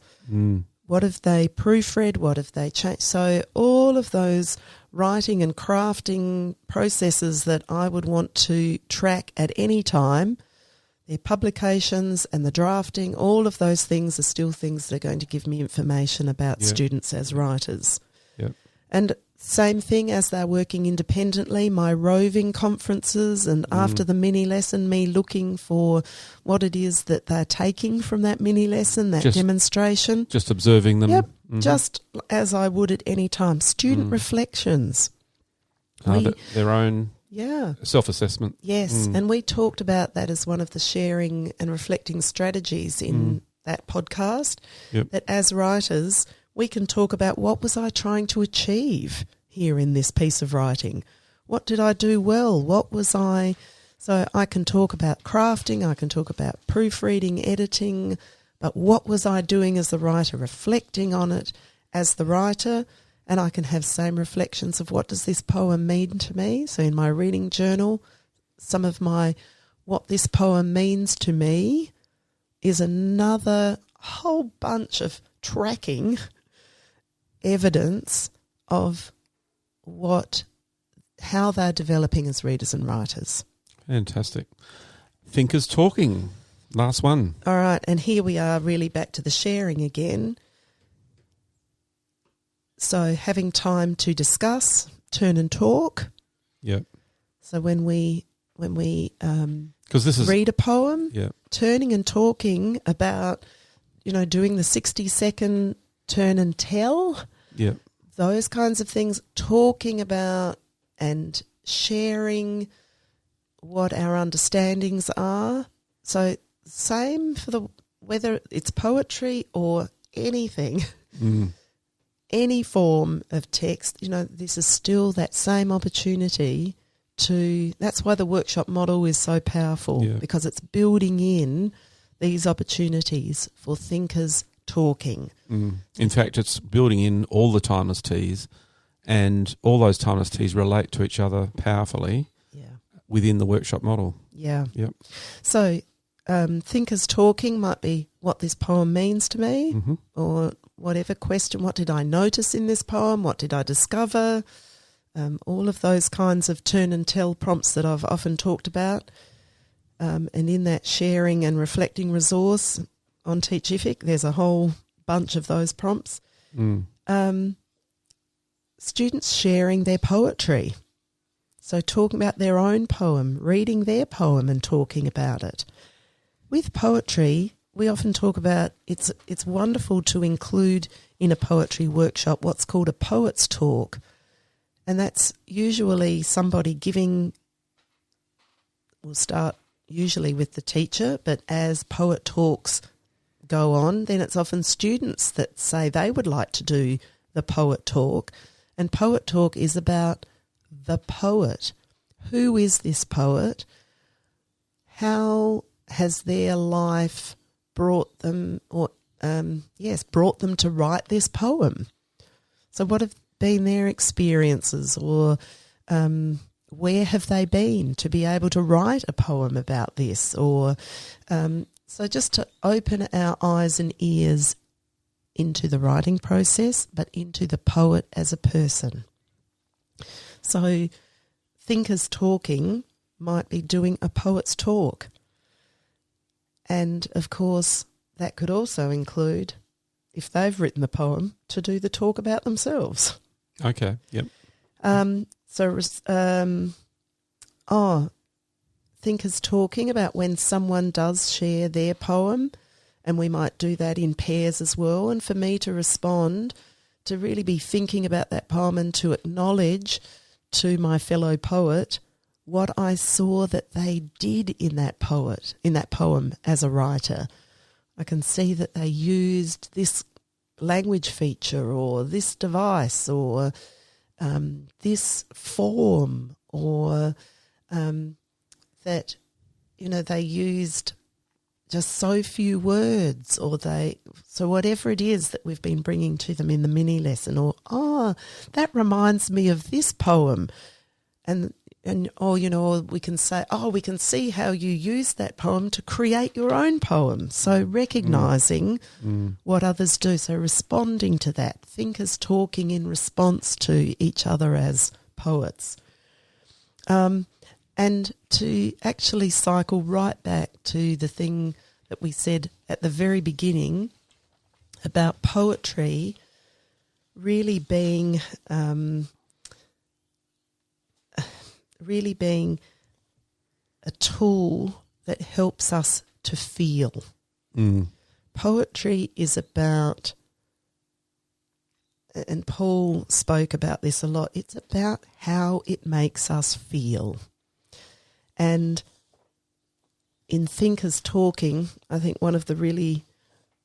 What have they proofread? What have they changed? So all of those writing and crafting processes that I would want to track at any time, their publications and the drafting, all of those things are still things that are going to give me information about students as writers. Yep. And same thing as they're working independently, my roving conferences and after the mini lesson, me looking for what it is that they're taking from that mini lesson, that demonstration. Just observing them. Yep, just as I would at any time. Student reflections. Their own self-assessment. Yes, and we talked about that as one of the sharing and reflecting strategies in that podcast, that as writers we can talk about what was I trying to achieve here in this piece of writing. What did I do well? What was I... So I can talk about crafting, I can talk about proofreading, editing, but what was I doing as the writer, reflecting on it as the writer, and I can have same reflections of what does this poem mean to me. So in my reading journal, some of my what this poem means to me is another whole bunch of tracking evidence of how they're developing as readers and writers. Fantastic. Thinkers talking. Last one. All right, and here we are really back to the sharing again. So having time to discuss, turn and talk. Yep. So when we 'cause this is read a poem, Yep. turning and talking about, doing the 60-second turn and tell, Yep. those kinds of things, talking about and sharing what our understandings are. So same for whether it's poetry or anything, any form of text, this is still that same opportunity that's why the workshop model is so powerful, because it's building in these opportunities for thinkers talking. In fact, it's building in all the timeless T's, and all those timeless T's relate to each other powerfully within the workshop model. Yeah. Yep. So thinkers talking might be what this poem means to me, or whatever question, what did I notice in this poem, what did I discover, all of those kinds of turn and tell prompts that I've often talked about. And in that sharing and reflecting resource on Teachific, there's a whole bunch of those prompts. Students sharing their poetry. So talking about their own poem, reading their poem and talking about it. With poetry, we often talk about it's wonderful to include in a poetry workshop what's called a poet's talk. And that's usually somebody we'll start usually with the teacher, but as poet talks go on, then it's often students that say they would like to do the poet talk. And poet talk is about the poet. Who is this poet? How has their life brought them to write this poem? So what have been their experiences, or where have they been to be able to write a poem about this? Or so just to open our eyes and ears into the writing process, but into the poet as a person. So thinkers talking might be doing a poet's talk. And, of course, that could also include, if they've written the poem, to do the talk about themselves. Okay, yep. Thinkers talking about when someone does share their poem, and we might do that in pairs as well, and for me to respond, to really be thinking about that poem and to acknowledge to my fellow poet what I saw that they did in that poem as a writer. I can see that they used this language feature or this device or this form or that, they used just so few words so whatever it is that we've been bringing to them in the mini lesson or, that reminds me of this poem and we can say, we can see how you use that poem to create your own poem. So recognising what others do, so responding to that, thinkers talking in response to each other as poets. And to actually cycle right back to the thing that we said at the very beginning about poetry really being a tool that helps us to feel. Poetry is about, and Paul spoke about this a lot, it's about how it makes us feel. And in Thinkers Talking, I think one of the really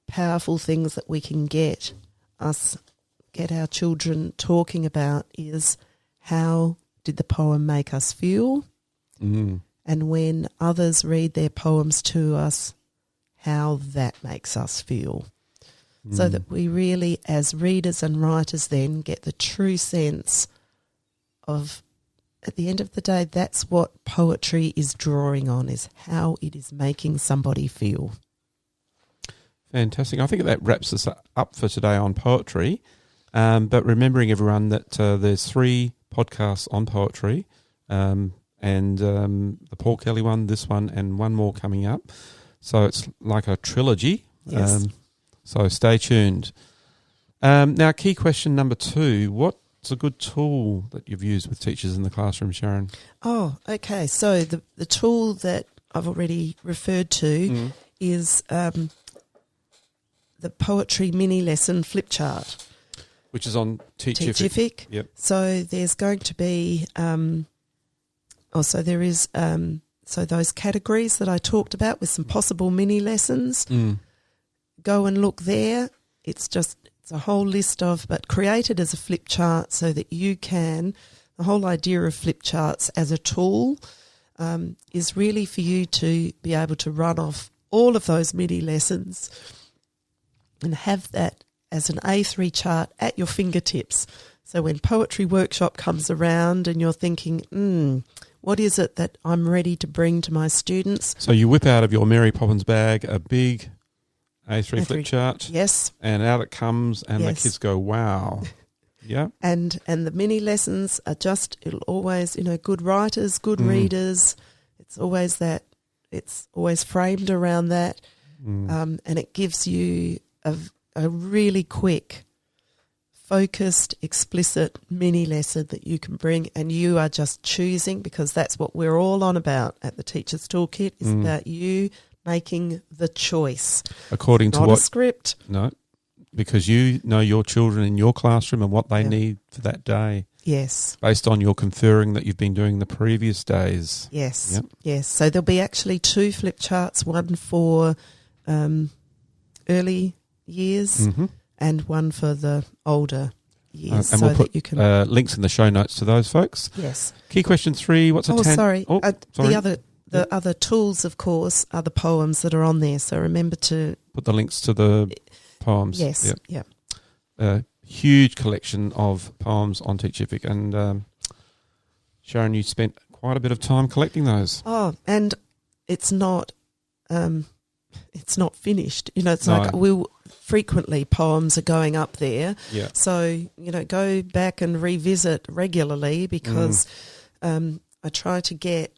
powerful things that we can get our children talking about is how did the poem make us feel? And when others read their poems to us, how that makes us feel. So that we really, as readers and writers then, get the true sense of, at the end of the day, that's what poetry is drawing on, is how it is making somebody feel. Fantastic. I think that wraps us up for today on poetry. But remembering everyone that there's 3 podcasts on poetry, and the Paul Kelly one, this one, and one more coming up. So it's like a trilogy. Yes. So stay tuned. Now, key question number 2, what's a good tool that you've used with teachers in the classroom, Sharon? Oh, okay. So the tool that I've already referred to is the poetry mini lesson flip chart. Which is on Teachific. Yep. So there's going to be, so those categories that I talked about with some possible mini lessons. Go and look there. It's a whole list but created as a flip chart so that you can, the whole idea of flip charts as a tool is really for you to be able to run off all of those mini lessons and have that as an A3 chart at your fingertips. So when Poetry Workshop comes around and you're thinking, what is it that I'm ready to bring to my students? So you whip out of your Mary Poppins bag a big A3 flip chart. Yes. And out it comes and the kids go, wow. Yeah. And the mini lessons are it'll always, good writers, good readers. It's always that. It's always framed around that. And it gives you a really quick, focused, explicit mini lesson that you can bring, and you are just choosing, because that's what we're all on about at the Teacher's Toolkit, is about you making the choice. According to not what? A script. No, because you know your children in your classroom and what they need for that day. Yes. Based on your conferring that you've been doing the previous days. Yes. Yep. Yes. So there'll be actually 2 flip charts, one for early years and one for the older years. And so we'll put that you can links in the show notes to those folks. Yes. Key question 3, what's a sorry. sorry. The other tools, of course, are the poems that are on there. So remember to put the links to the poems. Yes. Yeah. Huge collection of poems on Teachific, and Sharon, you spent quite a bit of time collecting those. Oh, and it's not finished. It's like frequently poems are going up there. Yeah. So, go back and revisit regularly, because I try to get,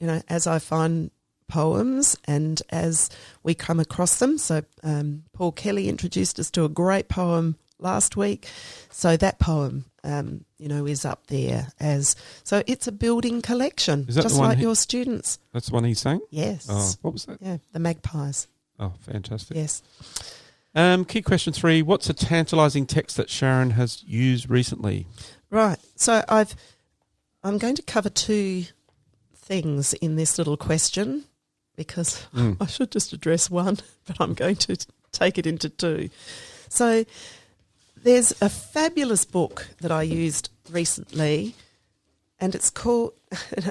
as I find poems and as we come across them. So Paul Kelly introduced us to a great poem last week. So that poem, is up there so it's a building collection, just like your students. That's the one he sang? Yes. Oh, what was that? Yeah, the Magpies. Oh, fantastic. Yes. Key question 3, what's a tantalising text that Sharon has used recently? Right. So I'm going to cover 2 things in this little question, because I should just address one, but I'm going to take it into 2. So there's a fabulous book that I used recently, and it's called,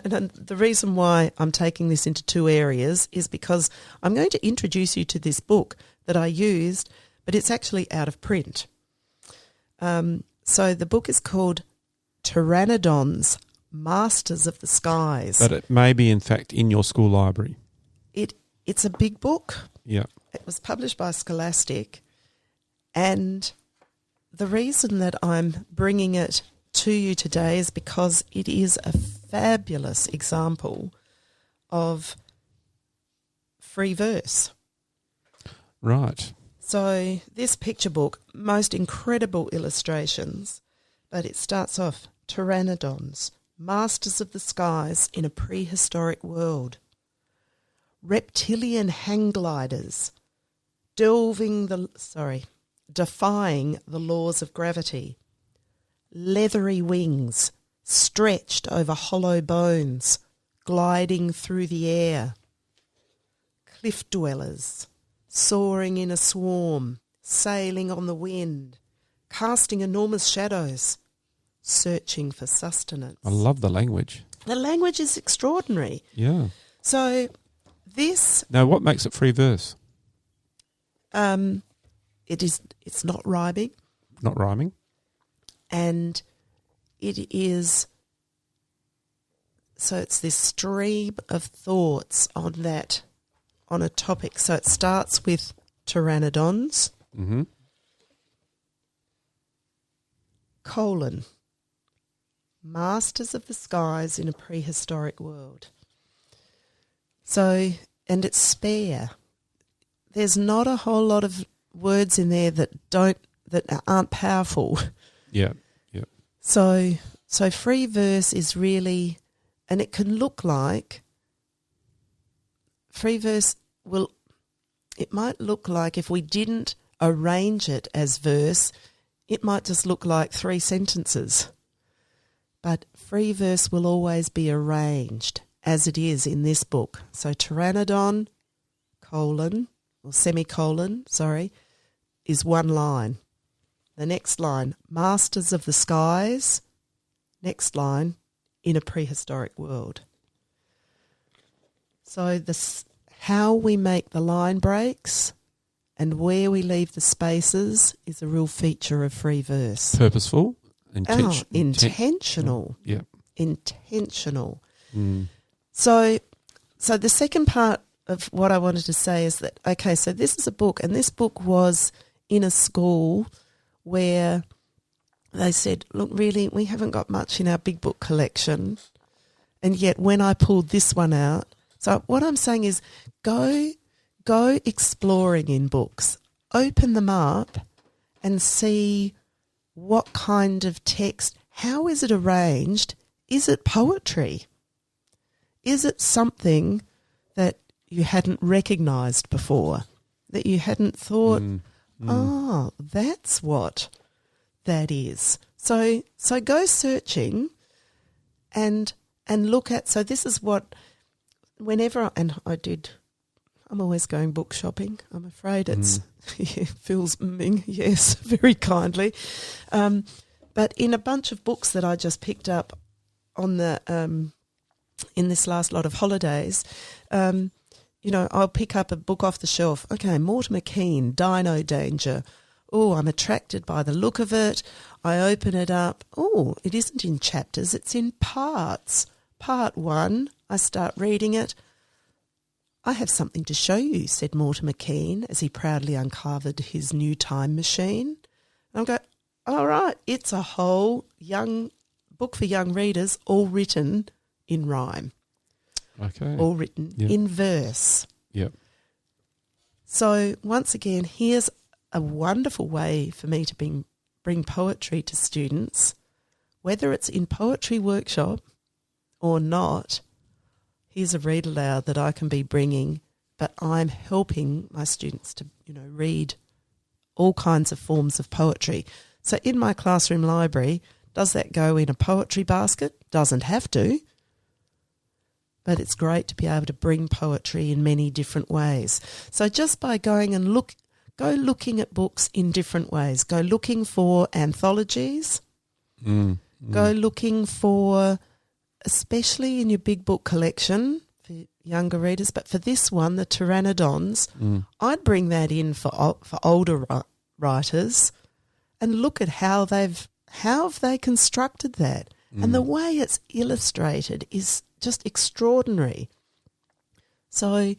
and the reason why I'm taking this into two areas is because I'm going to introduce you to this book that I used, but it's actually out of print. So the book is called Pteranodons, Masters of the Skies. But it may be, in fact, in your school library. It's a big book. Yeah. It was published by Scholastic, and the reason that I'm bringing it to you today is because it is a fabulous example of free verse. Right. So this picture book, most incredible illustrations, but it starts off, Pteranodons, Masters of the Skies in a Prehistoric World. Reptilian hang gliders, defying the laws of gravity. Leathery wings, stretched over hollow bones, gliding through the air. Cliff dwellers, soaring in a swarm, sailing on the wind, casting enormous shadows, searching for sustenance. I love the language. The language is extraordinary. Yeah. So this... Now, what makes it free verse? It's not rhyming. Not rhyming? And it is... So it's this stream of thoughts on a topic. So it starts with pteranodons, Mm-hmm. Masters of the Skies in a Prehistoric World. So, and it's spare. There's not a whole lot of words in there that aren't powerful. Yeah, yeah. So free verse is really, and it can look like, free verse it might look like if we didn't arrange it as verse, it might just look like 3 sentences. But free verse will always be arranged as it is in this book. So pteranodon, semicolon, is one line. The next line, Masters of the Skies. Next line, in a prehistoric world. So how we make the line breaks and where we leave the spaces is a real feature of free verse. Purposeful? Intentional. Yeah. Intentional. Mm. So the second part of what I wanted to say is that, okay, so this is a book, and this book was in a school where they said, look, really, we haven't got much in our big book collection, and yet when I pulled this one out, so what I'm saying is go exploring in books, open them up and see what kind of text, how is it arranged? Is it poetry? Is it something that you hadn't recognised before, that you hadn't thought, oh, that's what that is? So go searching and look at, so this is what, I'm always going book shopping. I'm afraid it feels yes, very kindly. But in a bunch of books that I just picked up on the in this last lot of holidays, I'll pick up a book off the shelf. Okay, Mortimer Keane, Dino Danger. Oh, I'm attracted by the look of it. I open it up. Oh, it isn't in chapters, it's in parts. Part 1, I start reading it. I have something to show you, said Mortimer Keane as he proudly uncovered his new time machine. And I go, all right, it's a whole young book for young readers, all written in rhyme. Okay. All written in verse. Yep. So once again, here's a wonderful way for me to bring poetry to students, whether it's in poetry workshop or not. Here's a read aloud that I can be bringing, but I'm helping my students to, read all kinds of forms of poetry. So in my classroom library, does that go in a poetry basket? Doesn't have to. But it's great to be able to bring poetry in many different ways. So just by going and go looking at books in different ways. Go looking for anthologies. Go looking for, especially in your big book collection for younger readers, but for this one, the Pteranodons, I'd bring that in for older writers and look at how have they constructed that. And the way it's illustrated is just extraordinary. So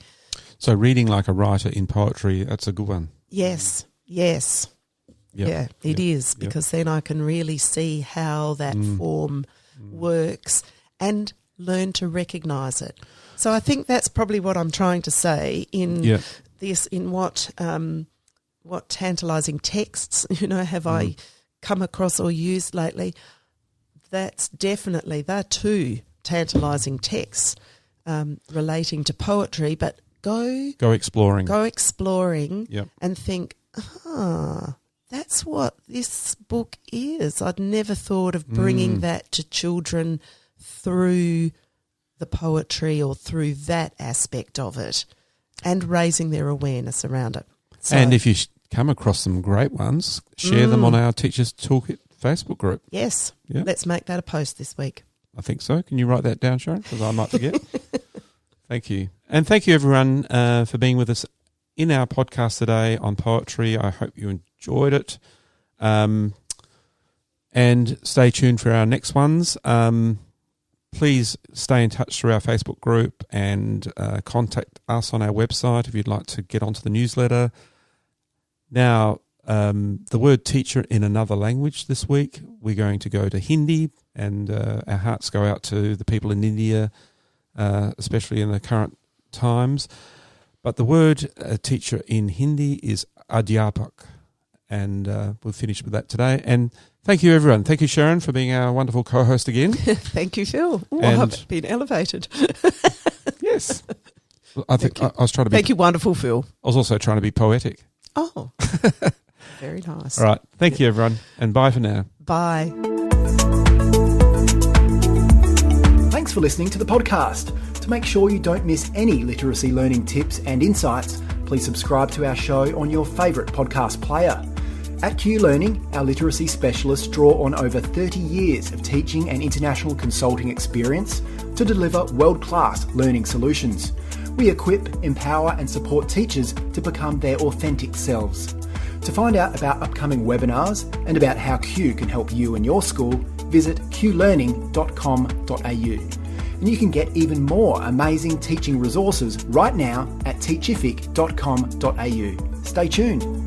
reading like a writer in poetry, that's a good one. Yes. Yeah, it is, because then I can really see how that form works and learn to recognise it. So I think that's probably what I'm trying to say in this, in what tantalising texts, have I come across or used lately. That's definitely, they're two tantalising texts relating to poetry, but go exploring and think, that's what this book is. I'd never thought of bringing that to children through the poetry or through that aspect of it and raising their awareness around it. So, and if you come across some great ones, share them on our Teachers Toolkit Facebook group. Yes. Yeah. Let's make that a post this week. I think so. Can you write that down, Sharon? Because I might forget. Thank you. And thank you, everyone, for being with us in our podcast today on poetry. I hope you enjoyed it. And stay tuned for our next ones. Please stay in touch through our Facebook group and contact us on our website if you'd like to get onto the newsletter. Now, the word teacher in another language this week, we're going to go to Hindi, and our hearts go out to the people in India, especially in the current times. But the word teacher in Hindi is adhyapak, and we'll finish with that today. And thank you, everyone. Thank you, Sharon, for being our wonderful co-host again. Thank you, Phil. I've been elevated. Yes. I think I was trying to be... Thank you, wonderful Phil. I was also trying to be poetic. Oh, very nice. All right. Thank you, everyone, and bye for now. Bye. Thanks for listening to the podcast. To make sure you don't miss any literacy learning tips and insights, please subscribe to our show on your favourite podcast player. At Q Learning, our literacy specialists draw on over 30 years of teaching and international consulting experience to deliver world-class learning solutions. We equip, empower and support teachers to become their authentic selves. To find out about upcoming webinars and about how Q can help you and your school, visit qlearning.com.au. And you can get even more amazing teaching resources right now at teachific.com.au. Stay tuned.